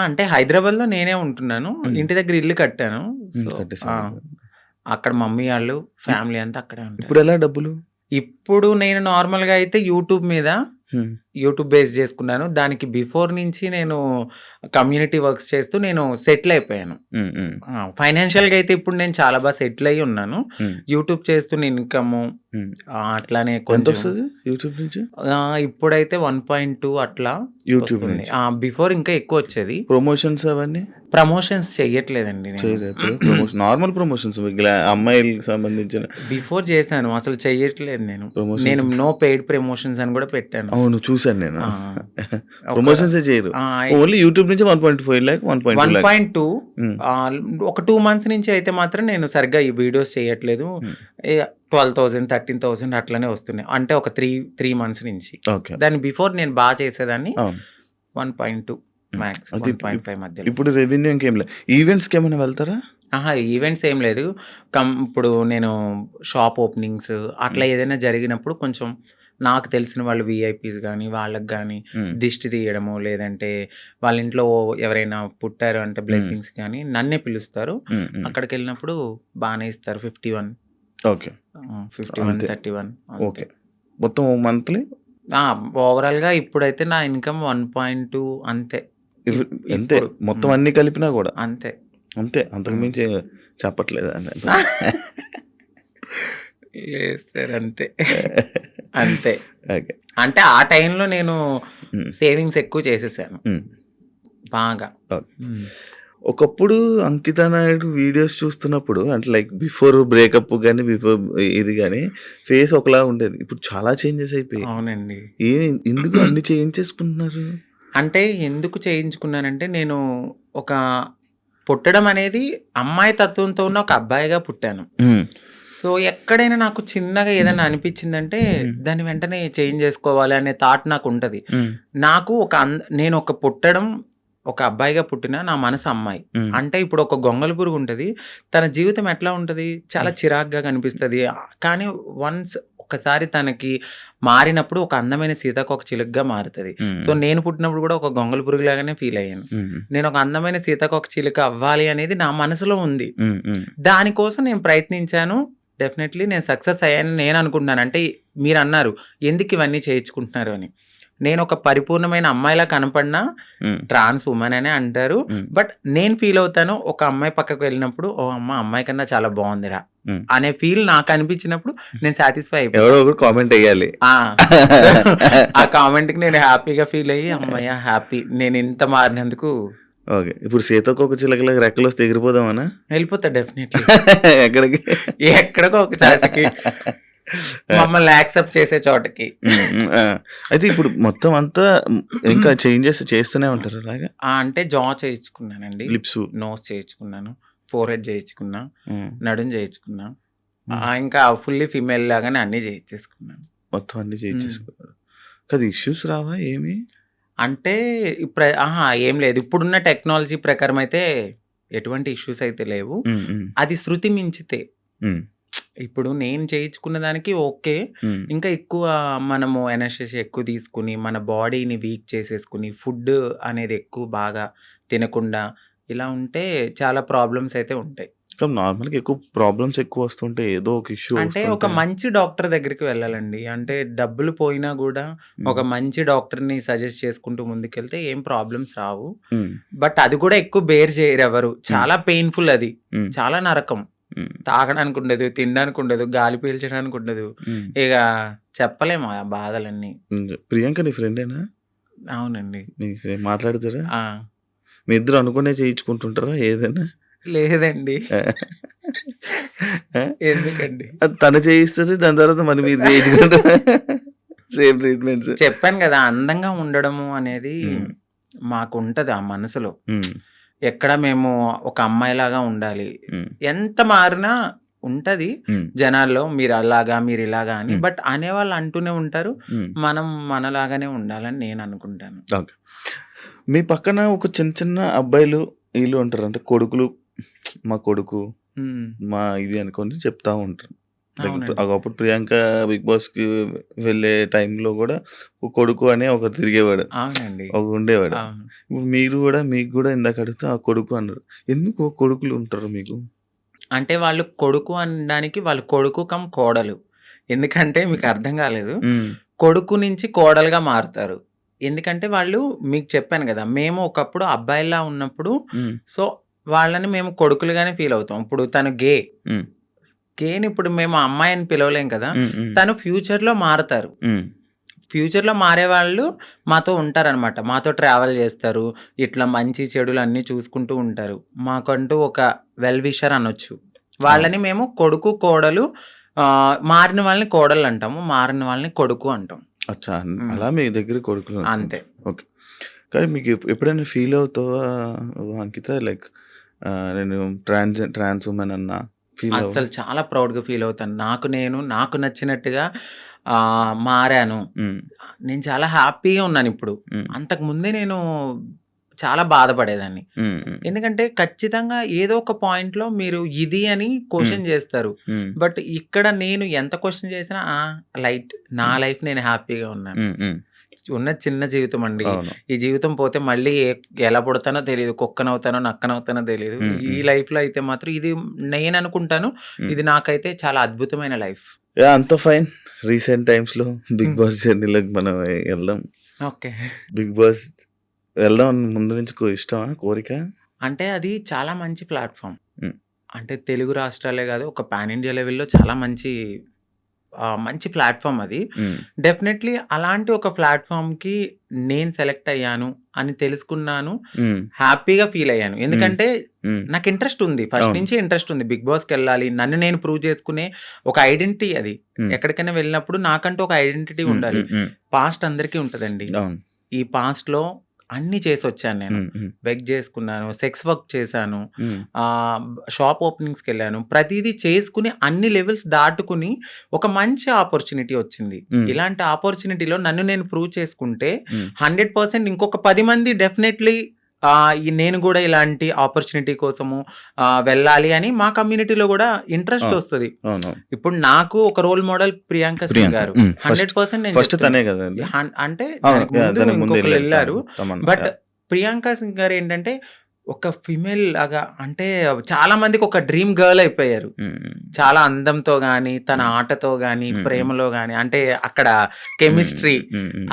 అంటే హైదరాబాద్లో నేనే ఉంటున్నాను. ఉమ్. ఇంటి దగ్గర ఇల్లు కట్టాను. సో కట్టేసారు. అక్కడ మమ్మీ వాళ్ళు ఫ్యామిలీ అంతా అక్కడే ఉంటారు. ఇప్పుడు ఎలా డబ్బులు? ఇప్పుడు నేను నార్మల్గా అయితే యూట్యూబ్ మీద ఉమ్, యూట్యూబ్ బేస్ చేసుకున్నాను. దానికి బిఫోర్ నుంచి నేను కమ్యూనిటీ వర్క్స్ చేస్తూ నేను సెటిల్ అయిపోయాను. ఉమ్, ఉమ్, ఫైనాన్షియల్గా అయితే ఇప్పుడు నేను చాలా బాగా సెటిల్ అయ్యి ఉన్నాను. ఉమ్, యూట్యూబ్ చేస్తున్న ఇన్కమ్ ఉమ్. అట్లానే ఎంత కొంచెం వస్తుంది యూట్యూబ్ నుంచి? ఇప్పుడైతే 1.2 అట్లా యూట్యూబ్ వస్తుంది. నుంచి బిఫోర్ ఇంకా ఎక్కువ వచ్చేది. ప్రమోషన్స్ అవన్నీ ప్రమోషన్స్ చెయ్యట్లేదండి నేను. చేయలేదు. ప్రమోషన్ నార్మల్ ప్రమోషన్స్ అమ్మాయిలకు సంబంధించిన బిఫోర్ చేశాను, అసలు చెయ్యట్లేదు నేను. ప్రమోషన్స్. నేను నో పెయిడ్ ప్రమోషన్స్ అని కూడా పెట్టాను. అవును, చూసాను నేను. ఆ, ప్రమోషన్స్ చేయరు. ఆ, ఓన్లీ యూట్యూబ్ నుంచి 1.5 lakh 1.2 lakh. 1.2 ఒక 2 months నుంచి అయితే మాత్రం నేను సరిగ్గా ఈ వీడియోస్ చేయట్లేదు. 12,000 13,000 అట్లనే వస్తున్నాయి. అంటే ఒక 3 months నుంచి. ఓకే. దాని బిఫోర్ నేను బాగా చేసేదాన్ని. అవును. 1.2 మ్యాక్స్, అది 1.5 మధ్యలో. ఇప్పుడు రెవెన్యూ ఇంకేం లేదు. ఈవెంట్స్కి ఏమైనా వెళ్తారా? ఈవెంట్స్ ఏం లేదు. ఇప్పుడు నేను షాప్ ఓపెనింగ్స్ అట్లా ఏదైనా జరిగినప్పుడు కొంచెం నాకు తెలిసిన వాళ్ళు విఐపీస్ కానీ వాళ్ళకి కానీ దిష్టి తీయడము, లేదంటే వాళ్ళ ఇంట్లో ఎవరైనా పుట్టారు అంటే బ్లెస్సింగ్స్ కానీ నన్నే పిలుస్తారు. అక్కడికి వెళ్ళినప్పుడు బాగానే ఇస్తారు. 51, ఓకే. 51, అంతే. 31. ఓకే. మొత్తం మంత్లీ ఓవరాల్గా ఇప్పుడైతే నా ఇన్కమ్ 1.2 అంతే. అంతే మొత్తం అన్ని కలిపినా కూడా అంతే. అంతే, అంతకుమించి చెప్పట్లేదు. లేదు సార్, అంతే అంతే. ఓకే. అంటే ఆ టైంలో నేను సేవింగ్స్ ఎక్కువ చేసేసాను బాగా. ఒకప్పుడు అంకిత నాయుడు వీడియోస్ చూస్తున్నప్పుడు అంటే లైక్ బిఫోర్ బ్రేకప్ కానీ బిఫోర్ ఇది కానీ ఫేస్ ఒకలా ఉండేది. ఇప్పుడు చాలా చేంజెస్ అయిపోయాయి. అవునండి. ఎందుకు అన్ని చేంజ్ చేసుకుంటున్నారు? అంటే ఎందుకు చేయించుకున్నానంటే నేను ఒక పుట్టడం అనేది అమ్మాయి తత్వంతో ఉన్న ఒక అబ్బాయిగా పుట్టాను. సో ఎక్కడైనా నాకు చిన్నగా ఏదైనా అనిపించిందంటే దాన్ని వెంటనే చేంజ్ చేసుకోవాలి అనే థాట్ నాకు ఉంటుంది. నాకు నేను ఒక పుట్టడం ఒక అబ్బాయిగా పుట్టిన నా మనసు అమ్మాయి. అంటే ఇప్పుడు ఒక గొంగళి పురుగు ఉంటుంది, తన జీవితం ఎట్లా ఉంటుంది, చాలా చిరాగ్గా కనిపిస్తుంది. కానీ వన్స్ ఒకసారి తనకి మారినప్పుడు ఒక అందమైన సీతాకోక చిలుకగా మారుతుంది. సో నేను పుట్టినప్పుడు కూడా ఒక గొంగళి పురుగు లాగానే ఫీల్ అయ్యాను. నేను ఒక అందమైన సీతాకోక చిలుక అవ్వాలి అనేది నా మనసులో ఉంది. దానికోసం నేను ప్రయత్నించాను. డెఫినెట్లీ నేను సక్సెస్ అయ్యాను నేను అనుకుంటున్నాను. అంటే మీరు అన్నారు ఎందుకు ఇవన్నీ చేయించుకుంటున్నారు అని. నేను ఒక పరిపూర్ణమైన అమ్మాయిలా కనపడినా ట్రాన్స్ ఉమెన్ అనే అంటారు. బట్ నేను ఫీల్ అవుతాను ఒక అమ్మాయి పక్కకు వెళ్ళినప్పుడు ఓ అమ్మాయి కన్నా చాలా బాగుందిరా అనే ఫీల్ నాకు అనిపించినప్పుడు నేను సాటిస్ఫై అయిపోయి ఎవరో ఒకరు కామెంట్ అయ్యాలి. ఆ కామెంట్ కి నేను హ్యాపీగా ఫీల్ అయ్యి అమ్మాయి హ్యాపీ నేను ఇంత మారినందుకు. ఓకే. ఇప్పుడు సీతాకోక చిలకలకు రెక్కలు వస్తే ఎగిరిపోదామనా? వెళ్ళిపోతా డెఫినెట్లీ. ఎక్కడికి? ఎక్కడికో ఒక చాటకి. మమ్మల్ని యాక్సెప్ట్ చేసే చోటకి. అయితే ఇప్పుడు మొత్తం అంతా ఇంకా చేంజెస్ చేస్తూనే ఉంటారు అలాగా? అంటే జా చేయించుకున్నానండి, లిప్స్. నోస్ చేయించుకున్నాను, ఫోర్ హెడ్ చేయించుకున్నా, నడుం చేయించుకున్నా. ఇంకా ఫుల్లీ ఫీమేల్ లాగానే అన్ని చేయించేసుకున్నాను. మొత్తం అన్ని చేయించేసుకున్నారు. కదా ఇష్యూస్ రావా ఏమి? అంటే ఏం లేదు. ఇప్పుడున్న టెక్నాలజీ ప్రకారం అయితే ఎటువంటి ఇష్యూస్ అయితే లేవు. అది శృతి మించితే ఇప్పుడు నేను చేయించుకున్న దానికి ఓకే. ఇంకా ఎక్కువ మనము ఎనర్జీ ఎక్కువ తీసుకుని మన బాడీని వీక్ చేసేసుకుని ఫుడ్ అనేది ఎక్కువ బాగా తినకుండా ఇలా ఉంటే చాలా ప్రాబ్లమ్స్ అయితే ఉంటాయి. నార్మల్గా ఎక్కువ ప్రాబ్లమ్స్ ఎక్కువ వస్తుంటే ఏదో ఒక ఇష్యూ అంటే ఒక మంచి డాక్టర్ దగ్గరికి వెళ్ళాలండి. అంటే డబ్బులు పోయినా కూడా ఒక మంచి డాక్టర్ని సజెస్ట్ చేసుకుంటూ ముందుకెళ్తే ఏం ప్రాబ్లమ్స్ రావు. బట్ అది కూడా ఎక్కువ బేర్ చేయరు ఎవరు. చాలా పెయిన్ఫుల్, అది చాలా నరకం. తాగడానికి ఉండదు, తినడానికి ఉండదు, గాలి పీల్చడానికి ఉండదు. ఇక చెప్పలేము ఆ బాధలన్నీ. ప్రియాంక నీ ఫ్రెండేనా? అవునండి. మాట్లాడతారా? మీ ఇద్దరు అనుకునే చేయించుకుంటుంటారా ఏదైనా? లేదండి. ఎందుకండి? తను చేయిస్తుంది, దాని తర్వాత మరి మీరు చేయించుకుంటారా? Same treatments. చెప్పాను కదా, అందంగా ఉండడము అనేది మాకు ఉంటది ఆ మనసులో. ఎక్కడ మేము ఒక అమ్మాయిలాగా ఉండాలి, ఎంత మారినా ఉంటది జనాల్లో మీరు అలాగా మీరు ఇలాగా అని. బట్ అనేవాళ్ళు అంటూనే ఉంటారు, మనం మనలాగానే ఉండాలని నేను అనుకుంటాను. ఓకే. మీ పక్కన ఒక చిన్న చిన్న అబ్బాయిలు వీళ్ళు ఉంటారు, అంటే కొడుకులు, మా కొడుకు మా ఇది అనుకొని చెప్తా ఉంటారు. ఒకప్పుడు ప్రియాంక బిగ్ బాస్ కి వెళ్ళే టైంలో కూడా ఒక కొడుకు అనే ఒకరు తిరిగేవాడు, ఒక ఉండేవాడు. ఇప్పుడు మీరు కూడా, మీకు కూడా ఇందాక అడిగితే ఆ కొడుకు అన్నారు. ఎందుకు కొడుకులు ఉంటారు మీకు? అంటే వాళ్ళు కొడుకు అనడానికి వాళ్ళు కొడుకు కమ్ కోడలు. ఎందుకంటే మీకు అర్థం కాలేదు, కొడుకు నుంచి కోడలుగా మారుతారు. ఎందుకంటే వాళ్ళు, మీకు చెప్పాను కదా, మేము ఒకప్పుడు అబ్బాయిలా ఉన్నప్పుడు సో వాళ్ళని మేము కొడుకులుగానే ఫీల్ అవుతాం. ఇప్పుడు తను గేని ఇప్పుడు మేము అమ్మాయిని పిలవలేం కదా, తను ఫ్యూచర్ లో మారుతారు. ఫ్యూచర్ లో మారే వాళ్ళు మాతో ఉంటారనమాట, మాతో ట్రావెల్ చేస్తారు, ఇట్లా మంచి చెడులు అన్ని చూసుకుంటూ ఉంటారు. మాకంటూ ఒక వెల్ విషర్ అనొచ్చు. వాళ్ళని మేము కొడుకు కోడలు, మారిన వాళ్ళని కోడలు అంటాము, మారిన వాళ్ళని కొడుకు అంటాం. అచ్చా, అలా మీ దగ్గర కొడుకులు అంతే. ఓకే. కానీ మీకు ఎప్పుడైనా ఫీల్ అవుతావా అంకిత, లైక్ నేను ట్రాన్స్ ఉమెన్ అన్నా? అసలు చాలా ప్రౌడ్గా ఫీల్ అవుతాను. నాకు నచ్చినట్టుగా మారాను. నేను చాలా హ్యాపీగా ఉన్నాను ఇప్పుడు. అంతకు ముందే నేను చాలా బాధపడేదాన్ని. ఎందుకంటే ఖచ్చితంగా ఏదో ఒక పాయింట్ లో మీరు ఇది అని క్వశ్చన్ చేస్తారు. బట్ ఇక్కడ నేను ఎంత క్వశ్చన్ చేసినా లైట్, నా లైఫ్ నేను హ్యాపీగా ఉన్నాను. ఉన్న చిన్న జీవితం అండి, ఈ జీవితం పోతే మళ్ళీ ఎలా పుడతానో తెలియదు, కుక్కనవుతానో నక్కనవుతానో తెలియదు. ఈ లైఫ్ లో అయితే మాత్రం ఇది నేను అనుకుంటాను, ఇది నాకైతే చాలా అద్భుతమైన లైఫ్. అంత ఫైన్. రీసెంట్ టైమ్స్ లో బిగ్ బాస్ జర్నీలోకి మనం వెళ్దాం. ఓకే. బిగ్ బాస్ వెళ్దాం ముందు నుంచి ఇష్టమా, కోరిక? అంటే అది చాలా మంచి ప్లాట్ఫామ్. అంటే తెలుగు రాష్ట్రాలే కాదు, ఒక పాన్ ఇండియా లెవెల్లో చాలా మంచి ప్లాట్ఫామ్ అది. డెఫినెట్లీ అలాంటి ఒక ప్లాట్ఫామ్ కి నేను సెలెక్ట్ అయ్యాను అని తెలుసుకున్నాను, హ్యాపీగా ఫీల్ అయ్యాను. ఎందుకంటే నాకు ఇంట్రెస్ట్ ఉంది, ఫస్ట్ నుంచి ఇంట్రెస్ట్ ఉంది, బిగ్ బాస్కి వెళ్ళాలి, నన్ను నేను ప్రూవ్ చేసుకునే ఒక ఐడెంటిటీ. అది ఎక్కడికైనా వెళ్ళినప్పుడు నాకంటూ ఒక ఐడెంటిటీ ఉండాలి. పాస్ట్ అందరికీ ఉంటదండి. ఈ పాస్ట్ లో అన్ని చేసి వచ్చాను నేను. బెగ్ చేసుకున్నాను, సెక్స్ వర్క్ చేశాను, షాప్ ఓపెనింగ్స్కి వెళ్ళాను, ప్రతిదీ చేసుకుని అన్ని లెవెల్స్ దాటుకుని ఒక మంచి ఆపర్చునిటీ వచ్చింది. ఇలాంటి ఆపర్చునిటీలో నన్ను నేను ప్రూవ్ చేసుకుంటే 100% ఇంకొక 10 మంది డెఫినెట్లీ నేను కూడా ఇలాంటి ఆపర్చునిటీ కోసము వెళ్ళాలి అని మా కమ్యూనిటీలో కూడా ఇంట్రెస్ట్ వస్తుంది. ఇప్పుడు నాకు ఒక రోల్ మోడల్ ప్రియాంక సింగ్ గారు 100%. అంటే ఇంకొకరు వెళ్ళారు, బట్ ప్రియాంక సింగ్ గారు ఏంటంటే ఒక ఫిమేల్ లాగా, అంటే చాలా మందికి ఒక డ్రీమ్ గర్ల్ అయిపోయారు. చాలా అందంతో గాని, తన ఆటతో గాని, ప్రేమలో గాని, అంటే అక్కడ కెమిస్ట్రీ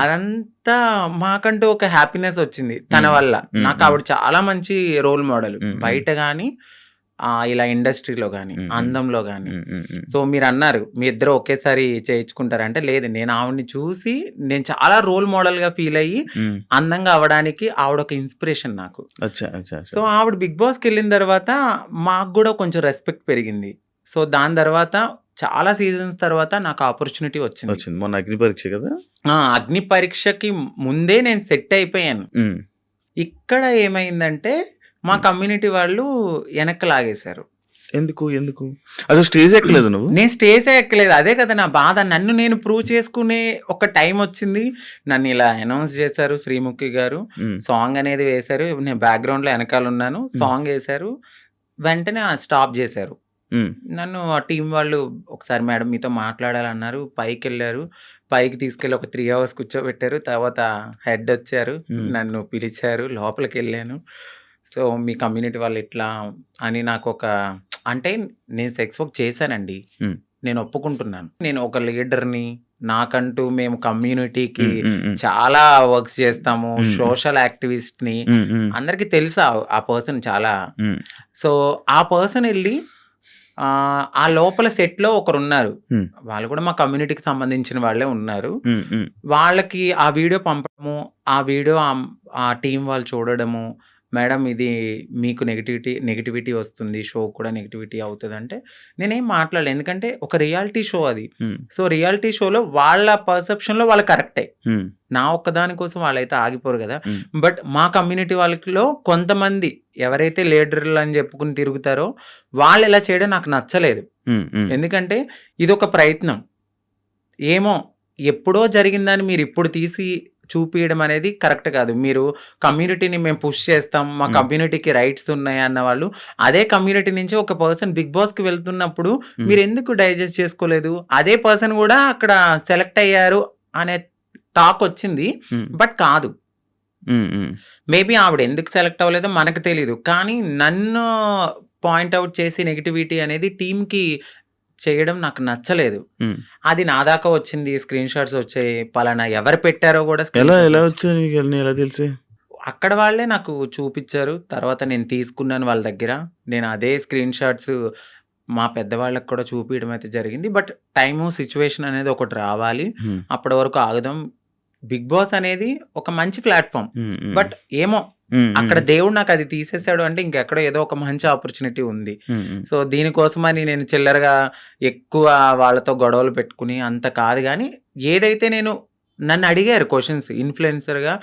అదంతా మాకంటూ ఒక హ్యాపీనెస్ వచ్చింది తన వల్ల. నాకు ఆవిడ చాలా మంచి రోల్ మోడల్, బయట గాని ఇలా ఇండస్ట్రీలో గాని, అందంలో గాని. సో మీరు అన్నారు మీ ఇద్దరు ఒకేసారి చేయించుకుంటారంటే, లేదు, నేను ఆవిడని చూసి నేను చాలా రోల్ మోడల్ గా ఫీల్ అయ్యి అందంగా అవడానికి ఆవిడ ఒక ఇన్స్పిరేషన్ నాకు. సో ఆవిడ బిగ్ బాస్కి వెళ్ళిన తర్వాత మాకు కూడా కొంచెం రెస్పెక్ట్ పెరిగింది. సో దాని తర్వాత చాలా సీజన్స్ తర్వాత నాకు ఆపర్చునిటీ వచ్చింది. వచ్చింది. మొన్న అగ్ని పరీక్ష కదా! అగ్ని పరీక్షకి ముందే నేను సెట్ అయిపోయాను. ఇక్కడ ఏమైందంటే మా కమ్యూనిటీ వాళ్ళు వెనక్కి లాగేశారు. ఎందుకు? అసలు స్టేజ్ ఎక్కలేదు నువ్వు? నేను స్టేజే ఎక్కలేదు. అదే కదా నా బాధ. నన్ను నేను ప్రూవ్ చేసుకునే ఒక టైం వచ్చింది. నన్ను ఇలా అనౌన్స్ చేశారు శ్రీముఖి గారు. సాంగ్ అనేది వేశారు. నేను బ్యాక్గ్రౌండ్లో వెనకాల ఉన్నాను. సాంగ్ వేశారు. వెంటనే స్టాప్ చేశారు. నన్ను ఆ టీం వాళ్ళు ఒకసారి మేడం మీతో మాట్లాడాలన్నారు. పైకి వెళ్ళారు. పైకి తీసుకెళ్ళి ఒక 3 hours కూర్చోబెట్టారు. తర్వాత హెడ్ వచ్చారు. నన్ను పిలిచారు. లోపలికి వెళ్ళాను. సో మీ కమ్యూనిటీ వాళ్ళు ఇట్లా అని నాకు ఒక అంటే నేను సెక్స్ వర్క్ చేశానండి. నేను ఒప్పుకుంటున్నాను. నేను ఒక లీడర్ని. నాకంటూ మేము కమ్యూనిటీకి చాలా వర్క్స్ చేస్తాము. సోషల్ యాక్టివిస్ట్ని. అందరికీ తెలుసా ఆ పర్సన్ చాలా. సో ఆ పర్సన్ వెళ్ళి ఆ లోపల సెట్లో ఒకరున్నారు. వాళ్ళు కూడా మా కమ్యూనిటీకి సంబంధించిన వాళ్ళే ఉన్నారు. వాళ్ళకి ఆ వీడియో పంపడము, ఆ వీడియో ఆ టీం వాళ్ళు చూడడము, మేడం ఇది మీకు నెగిటివిటీ వస్తుంది, షో కూడా నెగిటివిటీ అవుతుంది అంటే నేనేం మాట్లాడలేదు. ఎందుకంటే ఒక రియాలిటీ షో అది. సో రియాలిటీ షోలో వాళ్ళ పర్సెప్షన్లో వాళ్ళు కరెక్టే. నా ఒక్కదాని కోసం వాళ్ళైతే ఆగిపోరు కదా. బట్ మా కమ్యూనిటీ వాళ్ళలో కొంతమంది ఎవరైతే లీడర్లు అని చెప్పుకుని తిరుగుతారో వాళ్ళు ఇలా చేయడం నాకు నచ్చలేదు. ఎందుకంటే ఇది ఒక ప్రయత్నం. ఏమో ఎప్పుడో జరిగిందని మీరు ఇప్పుడు తీసి చూపించడం అనేది కరెక్ట్ కాదు. మీరు కమ్యూనిటీని మేము పుష్ చేస్తాం, మా కమ్యూనిటీకి రైట్స్ ఉన్నాయి అన్న వాళ్ళు అదే కమ్యూనిటీ నుంచి ఒక పర్సన్ బిగ్ బాస్కి వెళ్తున్నప్పుడు మీరు ఎందుకు డైజెస్ట్ చేసుకోలేదు? అదే పర్సన్ కూడా అక్కడ సెలెక్ట్ అయ్యారు అనే టాక్ వచ్చింది. బట్ కాదు. మేబీ ఆవిడ ఎందుకు సెలెక్ట్ అవ్వలేదో మనకు తెలీదు. కానీ నన్ను పాయింట్అవుట్ చేసి నెగిటివిటీ అనేది టీంకి చేయడం నాకు నచ్చలేదు. అది నా దాకా వచ్చింది. స్క్రీన్ షాట్స్ వచ్చాయి. పలానా ఎవరు పెట్టారో కూడా ఎలా వచ్చాయి ఎలా తెలిసి అక్కడ వాళ్ళే నాకు చూపించారు. తర్వాత నేను తీసుకున్నాను వాళ్ళ దగ్గర. నేను అదే స్క్రీన్ షాట్స్ మా పెద్దవాళ్ళకి కూడా చూపించడం అయితే జరిగింది. బట్ టైము సిచ్యువేషన్ అనేది ఒకటి రావాలి. అప్పటి వరకు ఆగుదాం. బిగ్ బాస్ అనేది ఒక మంచి ప్లాట్ఫామ్. బట్ ఏమో అక్కడ దేవుడు నాకు అది తీసేసాడు అంటే ఇంకెక్కడో ఏదో ఒక మంచి ఆపర్చునిటీ ఉంది. సో దీనికోసమని నేను చిల్లరగా ఎక్కువ వాళ్ళతో గొడవలు పెట్టుకుని అంత కాదు. కానీ ఏదైతే నన్ను అడిగారు క్వశ్చన్స్ ఇన్ఫ్లుయెన్సర్గా,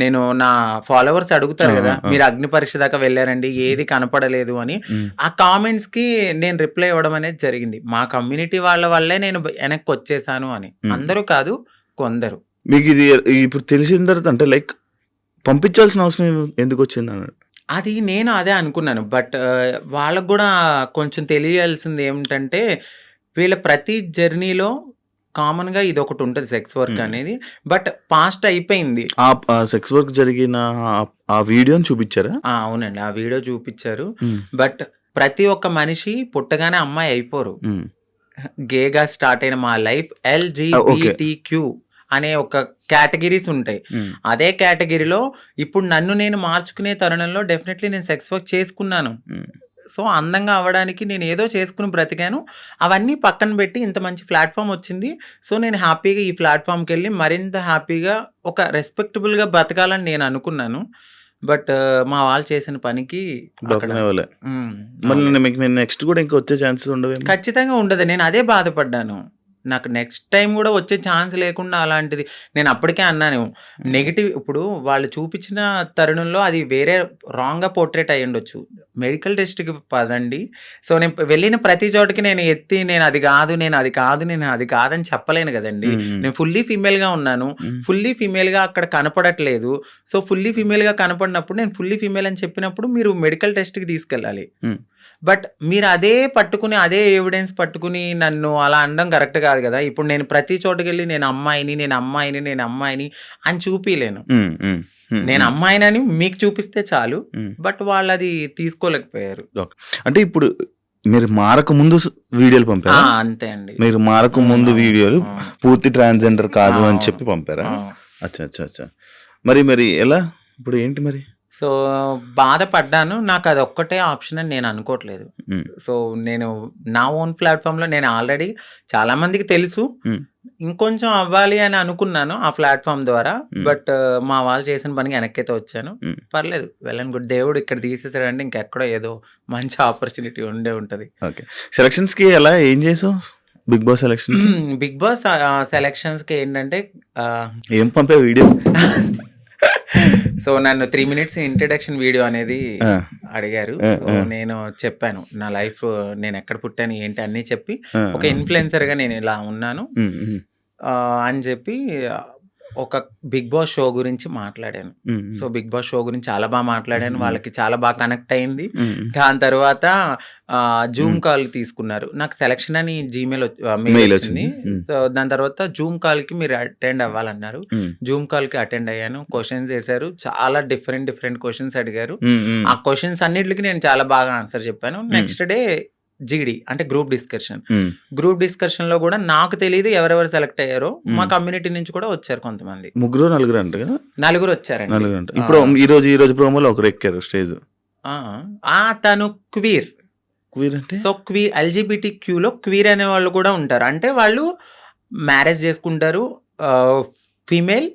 నేను నా ఫాలోవర్స్ అడుగుతారు కదా మీరు అగ్ని పరీక్ష దాకా వెళ్ళారండి ఏది కనపడలేదు అని. ఆ కామెంట్స్కి నేను రిప్లై ఇవ్వడం అనేది జరిగింది. మా కమ్యూనిటీ వాళ్ళ వల్లే నేను వెనక్కి వచ్చేసాను అని. అందరూ కాదు, కొందరు. మీకు ఇది ఇప్పుడు తెలిసిన తర్వాత అంటే లైక్ పంపించాల్సిన అవసరం ఎందుకు వచ్చింది అన్నాడు. అది నేను అదే అనుకున్నాను. బట్ వాళ్ళకు కూడా కొంచెం తెలియాల్సింది ఏమిటంటే వీళ్ళ ప్రతి జర్నీలో కామన్గా ఇది ఒకటి ఉంటుంది సెక్స్ వర్క్ అనేది. బట్ పాస్ట్ అయిపోయింది. ఆ సెక్స్ వర్క్ జరిగిన ఆ వీడియోని చూపించారా? అవునండి, ఆ వీడియో చూపించారు. బట్ ప్రతి ఒక్క మనిషి పుట్టగానే అమ్మాయి అయిపోరు. గేగా స్టార్ట్ అయిన మా లైఫ్ LGBTQ అనే ఒక కేటగిరీస్ ఉంటాయి. అదే కేటగిరీలో ఇప్పుడు నన్ను నేను మార్చుకునే తరుణంలో డెఫినెట్లీ నేను సెక్స్ వర్క్ చేసుకున్నాను. సో అందంగా అవ్వడానికి నేను ఏదో చేసుకుని బ్రతికాను. అవన్నీ పక్కన పెట్టి ఇంత మంచి ప్లాట్ఫామ్ వచ్చింది. సో నేను హ్యాపీగా ఈ ప్లాట్ఫామ్కి వెళ్ళి మరింత హ్యాపీగా ఒక రెస్పెక్టబుల్గా బ్రతకాలని నేను అనుకున్నాను. బట్ మా వాళ్ళు చేసిన పనికి నెక్స్ట్ కూడా ఇంకా వచ్చే ఛాన్సెస్ ఉండవు. ఖచ్చితంగా ఉండదు. నేను అదే బాధపడ్డాను. నాకు నెక్స్ట్ టైం కూడా వచ్చే ఛాన్స్ లేకుండా అలాంటిది నేను అప్పటికే అన్నాను. నెగిటివ్ ఇప్పుడు వాళ్ళు చూపించిన తరుణంలో అది వేరే రాంగ్గా పోర్ట్రేట్ అయ్యి ఉండొచ్చు. మెడికల్ టెస్ట్కి పదండి. సో నేను వెళ్ళిన ప్రతి చోటకి నేను ఎత్తి నేను అది కాదని చెప్పలేను కదండి. నేను ఫుల్లీ ఫీమేల్గా ఉన్నాను. ఫుల్లీ ఫీమేల్గా అక్కడ కనపడట్లేదు. సో ఫుల్లీ ఫీమేల్గా కనపడినప్పుడు నేను ఫుల్లీ ఫీమేల్ అని చెప్పినప్పుడు మీరు మెడికల్ టెస్ట్కి తీసుకెళ్ళాలి. బట్ మీరు అదే పట్టుకుని అదే ఎవిడెన్స్ పట్టుకుని నన్ను అలా అనడం కరెక్ట్ కాదు కదా. ఇప్పుడు నేను ప్రతి చోటుకి వెళ్ళి నేను అమ్మాయిని అని చూపిలేను. నేను అమ్మాయినని మీకు చూపిస్తే చాలు. బట్ వాళ్ళు అది తీసుకోలేకపోయారు. అంటే ఇప్పుడు మీరు మారక ముందు వీడియోలు పంపారా? అంతే అండి. మీరు మారక ముందు వీడియోలు పూర్తి ట్రాన్స్జెండర్ కాదు అని చెప్పి పంపారా? అచ్చా. మరి ఎలా ఇప్పుడు ఏంటి మరి? సో బాధపడ్డాను. నాకు అది ఒక్కటే ఆప్షన్ అని నేను అనుకోవట్లేదు. సో నేను నా ఓన్ ప్లాట్ఫామ్లో నేను ఆల్రెడీ చాలా మందికి తెలుసు. ఇంకొంచెం అవ్వాలి అని అనుకున్నాను ఆ ప్లాట్ఫామ్ ద్వారా. బట్ మా వాళ్ళు చేసిన పనికి వెనక్కైతే వచ్చాను. పర్లేదు, వెళ్ళని గుడ్. దేవుడు ఇక్కడ తీసేసాడంటే ఇంకెక్కడో ఏదో మంచి ఆపర్చునిటీ ఉండే ఉంటుంది. ఓకే. సెలక్షన్స్కి ఎలా ఏం చేసావు? Bigg Boss selection Bigg Boss సెలక్షన్స్కి ఏంటంటే ఏం పంపే వీడియో? సో నన్ను 3 minutes ఇంట్రడక్షన్ వీడియో అనేది ఆ, అడిగారు. ఆ, సో ఆ, నేను చెప్పాను నా లైఫ్, నేను ఎక్కడ పుట్టాను ఏంటి అన్నీ చెప్పి, ఆ, ఒక ఆ. ఇన్ఫ్లుయెన్సర్గా నేను ఇలా ఉన్నాను ఉమ్, ఉమ్, అని చెప్పి ఒక బిగ్ బాస్ షో గురించి మాట్లాడాను. ఉమ్, సో బిగ్ బాస్ షో గురించి చాలా బాగా మాట్లాడాను, వాళ్ళకి చాలా బాగా కనెక్ట్ అయింది. ఉమ్, ఉమ్. దాని తర్వాత జూమ్ కాల్ తీసుకున్నారు. నాకు సెలక్షన్ అని మెయిల్ మెయిల్ వచ్చింది. వచ్చింది. సో దాని తర్వాత జూమ్ కాల్కి మీరు అటెండ్ అవ్వాలన్నారు. ఉమ్, జూమ్ కాల్కి అటెండ్ అయ్యాను. క్వశ్చన్స్ వేశారు, చాలా డిఫరెంట్ క్వశ్చన్స్ అడిగారు. ఉమ్, ఉమ్, ఆ క్వశ్చన్స్ అన్నిటికి నేను చాలా బాగా ఆన్సర్ చెప్పాను. నెక్స్ట్ డే జీడి అంటే గ్రూప్ డిస్కషన్. ఉమ్. గ్రూప్ డిస్కషన్ లో కూడా నాకు తెలియదు ఎవరెవరు సెలెక్ట్ అయ్యారో, మా కమ్యూనిటీ నుంచి కూడా వచ్చారు కొంతమంది. 3-4 అంట కదా? 4 వచ్చారండి. 4 అంట. ఇప్పుడు ఈ రోజు ప్రోమోలో ఒకరు ఎక్కారు స్టేజ్. తను క్వీర్. క్వీర్ అంటే సో క్వీర్ ఎల్జిబిటి క్యూలో క్వీర్ అనే వాళ్ళు కూడా ఉంటారు. అంటే వాళ్ళు మ్యారేజ్ చేసుకుంటారు, ఫీమేల్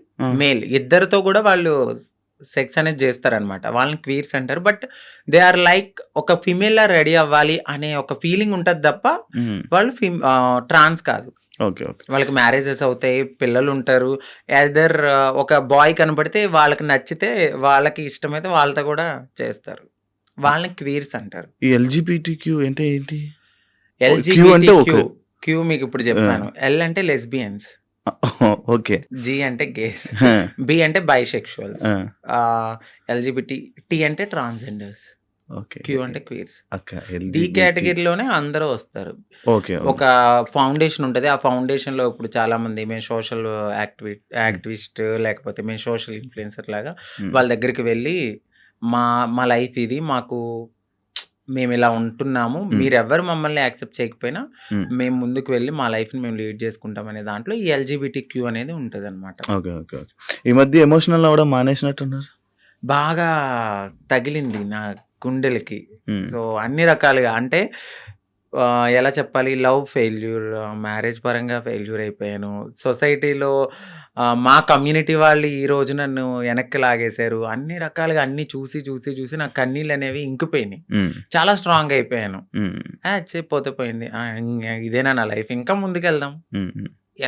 మేల్ ఇద్దరితో కూడా వాళ్ళు సెక్స్ అనేది చేస్తారనమాట. వాళ్ళని క్వీర్స్ అంటారు. బట్ దే ఆర్ లైక్ ఒక ఫీమేల్ లా రెడీ అవ్వాలి అనే ఒక ఫీలింగ్ ఉంటుంది తప్ప వాళ్ళు ట్రాన్స్ కాదు. Okay okay. వాళ్ళకి మ్యారేజెస్ అవుతాయి, పిల్లలు ఉంటారు. ఎదర్ ఒక బాయ్ కనపడితే వాళ్ళకి నచ్చితే, వాళ్ళకి ఇష్టమైతే వాళ్ళతో కూడా చేస్తారు. వాళ్ళని క్వీర్స్ అంటారు. ఈ ఎల్జిబిటిక్యూ అంటే ఏంటి? ఎల్జిబిటి క్యూ మీకు ఇప్పుడు చెప్పాను. ఎల్ అంటే లెస్బియన్స్, ఓకే, జి అంటే గేస్, బి అంటే బైసెక్షువల్స్, ఎల్జిబిటి టి అంటే ట్రాన్స్జెండర్స్, ఓకే, క్యూ అంటే క్వీర్స్. అక్క డి కేటగిరీలోనే అందరూ వస్తారు. ఓకే. ఒక ఫౌండేషన్ ఉంటుంది. ఆ ఫౌండేషన్ లో ఇప్పుడు చాలా మంది మేము సోషల్ యాక్టివిస్ట్ లేకపోతే మేము సోషల్ ఇన్ఫ్లుయెన్సర్ లాగా వాళ్ళ దగ్గరికి వెళ్ళి మా లైఫ్ ఇది, మాకు మేము ఇలా ఉంటున్నాము, మీరెవ్వరు మమ్మల్ని యాక్సెప్ట్ చేయకపోయినా మేము ముందుకు వెళ్ళి మా లైఫ్ని మేము లీడ్ చేసుకుంటాం అనే దాంట్లో ఈ ఎల్జిబిటి క్యూ అనేది ఉంటుంది అనమాట. Okay okay okay. ఈ మధ్య ఎమోషనల్ అవడం మానేసినట్టున్నారు. బాగా తగిలింది నా గుండెలకి. సో అన్ని రకాలుగా అంటే ఎలా చెప్పాలి, లవ్ ఫెయిల్యూర్, మ్యారేజ్ పరంగా ఫెయిల్యూర్ అయిపోయాను. సొసైటీలో మా కమ్యూనిటీ వాళ్ళు ఈ రోజు నన్ను వెనక్కి లాగేశారు. అన్ని రకాలుగా అన్ని చూసి నా కన్నీళ్ళు అనేవి ఇంకిపోయినాయి. చాలా స్ట్రాంగ్ అయిపోయాను. పోతే పోయింది, ఇదేనా నా లైఫ్, ఇంకా ముందుకెళ్దాం.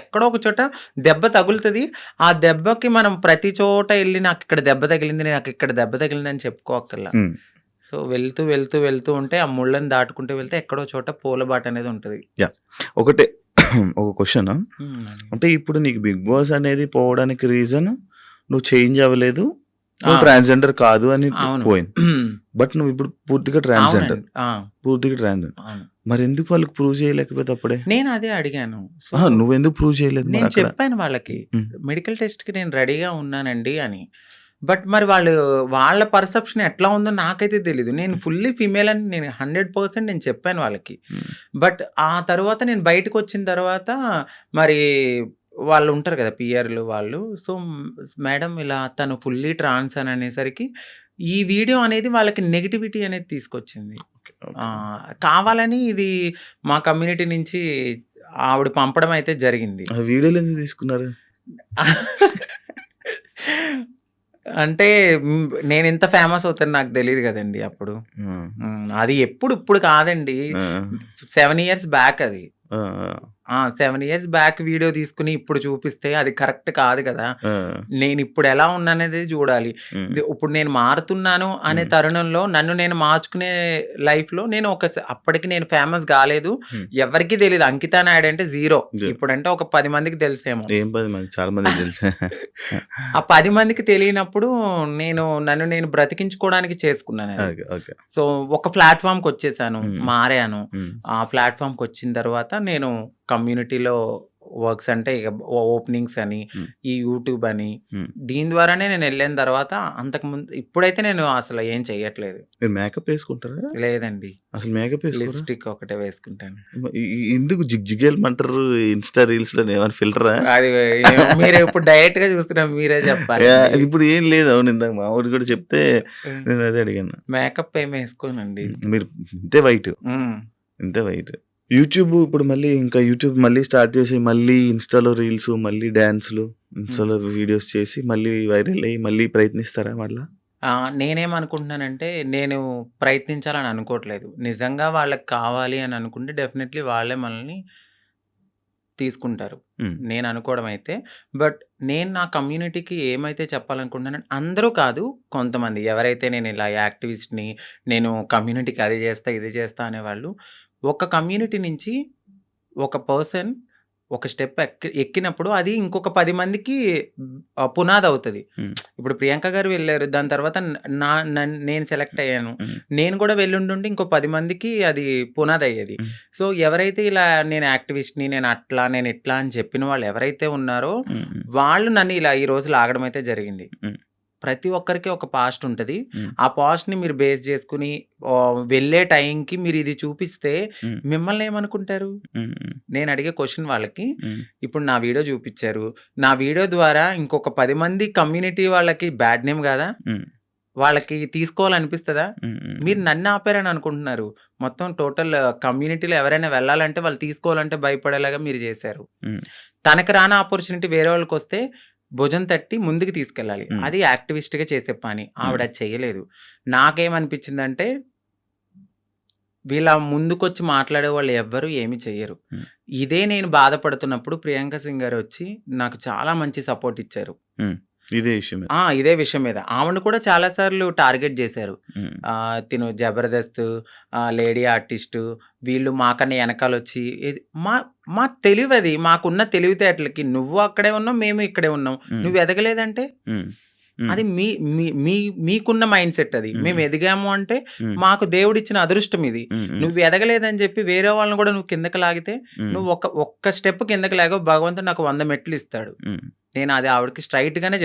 ఎక్కడో ఒక చోట దెబ్బ తగులుతుంది. ఆ దెబ్బకి మనం ప్రతి చోట వెళ్ళి నాకు ఇక్కడ దెబ్బ తగిలింది, నాకు ఇక్కడ దెబ్బ తగిలింది అని చెప్పుకోకల్లా. సో వెళ్తూ ఉంటే ఆ ముళ్ళని దాటుకుంటూ వెళ్తే ఎక్కడో చోట పూలబాట అనేది ఉంటుంది. ఒకటే ఒక క్వశ్చన్, అంటే ఇప్పుడు నీకు బిగ్ బాస్ అనేది పోవడానికి రీజన్ నువ్వు చేంజ్ అవ్వలేదు, నువ్వు ట్రాన్స్జెండర్ కాదు అని పోయింది. బట్ నువ్వు ఇప్పుడు పూర్తిగా ట్రాన్స్జెండర్. మరి ఎందుకు వాళ్ళకి ప్రూవ్ చేయలేకపోతే అప్పుడే? నేను అదే అడిగాను. నువ్వెందుకు ప్రూవ్ చేయలేదు? నేను చెప్పాను వాళ్ళకి, మెడికల్ టెస్ట్ కి నేను రెడీగా ఉన్నానండి అని. బట్ మరి వాళ్ళ పర్సెప్షన్ ఎట్లా ఉందో నాకైతే తెలీదు. నేను ఫుల్లీ ఫీమేల్ అని నేను 100% నేను చెప్పాను వాళ్ళకి. బట్ ఆ తర్వాత నేను బయటకు వచ్చిన తర్వాత మరి వాళ్ళు ఉంటారు కదా పిఆర్లు వాళ్ళు, సో మేడం ఇలా తను ఫుల్లీ ట్రాన్స్ అని అనేసరికి ఈ వీడియో అనేది వాళ్ళకి నెగిటివిటీ అనేది తీసుకొచ్చింది. కావాలని ఇది మా కమ్యూనిటీ నుంచి ఆవిడ పంపడం అయితే జరిగింది. వీడియోలు ఎందుకు తీసుకున్నారు? అంటే నేను ఎంత ఫేమస్ అవుతాను నాకు తెలియదు కదండి అప్పుడు. అది ఇప్పుడు కాదండి, 7 years బ్యాక్ అది. 7 years బ్యాక్ వీడియో తీసుకుని ఇప్పుడు చూపిస్తే అది కరెక్ట్ కాదు కదా. నేను ఇప్పుడు ఎలా ఉన్నానేది చూడాలి. ఇప్పుడు నేను మారుతున్నాను అనే తరుణంలో నన్ను నేను మార్చుకునే లైఫ్ లో నేను అప్పటికి నేను ఫేమస్ కాలేదు, ఎవరికి తెలియదు. అంకితా నాయుడు అంటే 0. ఇప్పుడంటే ఒక 10 మందికి తెలిసేమో. చాలా మంది తెలుసు. ఆ 10 మందికి తెలియనప్పుడు నన్ను నేను బ్రతికించుకోవడానికి చేసుకున్నాను. సో ఒక ప్లాట్ఫామ్ కి వచ్చేసాను, మారాను. ఆ ప్లాట్ఫామ్ కి వచ్చిన తర్వాత నేను కమ్యూనిటీలో వర్క్స్ అంటే ఇక ఓపెనింగ్స్ అని, ఈ యూట్యూబ్ అని, దీని ద్వారానే నేను వెళ్ళిన తర్వాత అంతకుముందు ఇప్పుడైతే నేను అసలు ఏం చెయ్యట్లేదు. మేకప్ వేసుకుంటారా? లేదండి, అసలు మేకప్ లిప్స్టిక్ ఒకటే వేసుకుంటాను. ఎందుకు జిగ్జిగేయమంటారు? ఇన్స్టా రీల్స్ లో ఏమైనా ఫిల్టరా? అది మీరు ఇప్పుడు డైరెక్ట్ గా చూస్తున్నా, మీరే చెప్పాలి. ఇప్పుడు ఏం లేదు. అవును, ఇందాక మా ఊరు కూడా చెప్తే నేను అదే అడిగాను. మేకప్ ఏమి వేసుకోనండి. మీరు ఇంతే వైట్. యూట్యూబ్ ఇప్పుడు యూట్యూబ్ మళ్ళీ స్టార్ట్ చేసి మళ్ళీ ఇన్స్టాలో రీల్స్, మళ్ళీ డాన్స్లు, ఇన్స్టాలో వీడియోస్ చేసి మళ్ళీ వైరల్ అయ్యి మళ్ళీ ప్రయత్నిస్తారా మళ్ళీ? నేనేమనుకుంటున్నానంటే నేను ప్రయత్నించాలని అనుకోవట్లేదు. నిజంగా వాళ్ళకి కావాలి అని అనుకుంటే డెఫినెట్లీ వాళ్ళే మనల్ని తీసుకుంటారు. హ్మ్. నేను అనుకోవడం అయితే. బట్ నేను నా కమ్యూనిటీకి ఏమైతే చెప్పాలనుకుంటున్నానంటే అందరూ కాదు, కొంతమంది ఎవరైతే నేను ఇలా యాక్టివిస్ట్‌ని, నేను కమ్యూనిటీకి అది చేస్తా, ఇది చేస్తా అనేవాళ్ళు, ఒక కమ్యూనిటీ నుంచి ఒక పర్సన్ ఒక స్టెప్ ఎక్కినప్పుడు అది ఇంకొక 10 మందికి పునాదవుతది. హ్మ్. ఇప్పుడు ప్రియాంక గారు వెళ్లారు. దాని తర్వాత నేను సెలెక్ట్ అయ్యాను. హ్మ్. నేను కూడా వెళ్ళుండుంటే ఇంకో 10 మందికి అది పునాదయ్యేది. హ్మ్. సో, ఎవరైతే ఇలా నేను యాక్టివిస్ట్‌ని, నేను అట్లా, నేను ఇట్లా అని చెప్పిన వాళ్ళు ఎవరైతే ఉన్నారో, హ్మ్. హ్మ్. వాళ్ళు నన్ను ఇలా ఈ రోజు లాగడం అయితే జరిగింది. హ్మ్. ప్రతి ఒక్కరికి ఒక పాస్ట్ ఉంటది. హ్మ్. ఆ పాస్ట్‌ని మీరు బేస్ చేసుకొని వెళ్ళే టైంకి మీరు ఇది చూపిస్తే హ్మ్. మిమ్మల్ని ఏమనుకుంటారు? హ్మ్. హ్మ్. నేను అడిగే క్వెషన్ వాళ్ళకి, హ్మ్. ఇప్పుడు నా వీడియో చూపిచ్చారు. నా వీడియో ద్వారా ఇంకొక 10 మంది కమ్యూనిటీ వాళ్ళకి బ్యాడ్ నేమ్ కాదా? హ్మ్. వాళ్ళకి తీసుకోవాలనిపిస్తదా? హ్మ్. హ్మ్. మీరు నన్ను ఆపారని అనుకుంటున్నారు. మొత్తం టోటల్ కమ్యూనిటీలో ఎవరైనా వెళ్ళాలంటే వాళ్ళు తీసుకోవాలంటే భయపడేలాగా మీరు చేశారు. హ్మ్. తనకు రాని ఆపర్చునిటీ వేరే వాళ్ళకొస్తే భుజం తట్టి ముందుకు తీసుకెళ్ళాలి. హ్మ్. అది యాక్టివిస్ట్‌గా చేసే పని. ఆవిడ హ్మ్. అది చేయలేదు. నాకేమనిపించిందంటే వీళ్ళ ముందుకొచ్చి మాట్లాడేవాళ్ళు ఎవ్వరు ఏమి చెయ్యరు. హ్మ్. ఇదే నేను బాధపడుతున్నప్పుడు ప్రియాంక సింగ్ గారొచ్చి నాకు చాలా మంచి సపోర్ట్ ఇచ్చారు. హ్మ్. ఇదే విషయం మీద. ఇదే విషయం మీద. ఆమెను కూడా చాలా సార్లు టార్గెట్ జేశారు. హ్మ్. తిను 'జబర్దస్త్', లేడీ ఆర్టిస్టు వీళ్ళు మాకన్నా ఎనకాలొచ్చి మా మా తెలివది. మాకున్న తెలివితేటలకి నువ్వు అక్కడే ఉన్నావు, మేము ఇక్కడే ఉన్నాం. హ్మ్. నువ్వు ఎదగలేదంటే హ్మ్. హ్మ్. అది మీ మీ మీ మీకున్న మైండ్ సెట్ అది. హ్మ్. మేము ఎదిగాము అంటే హ్మ్. మాకు దేవుడిచ్చిన అదృష్టం ఇది. హ్మ్. హ్మ్. నువ్వు ఎదగలేదని చెప్పి వేరే వాళ్ళని కూడా నువ్వు కిందకి లాగితే హ్మ్. నువ్వు ఒక్క స్టెప్ కిందకి లాగావు, భగవంతుడు నాకు 100 మెట్లు ఇస్తాడు. హ్మ్. నేను అది ఆవిడకి స్ట్రెయిట్‌గానే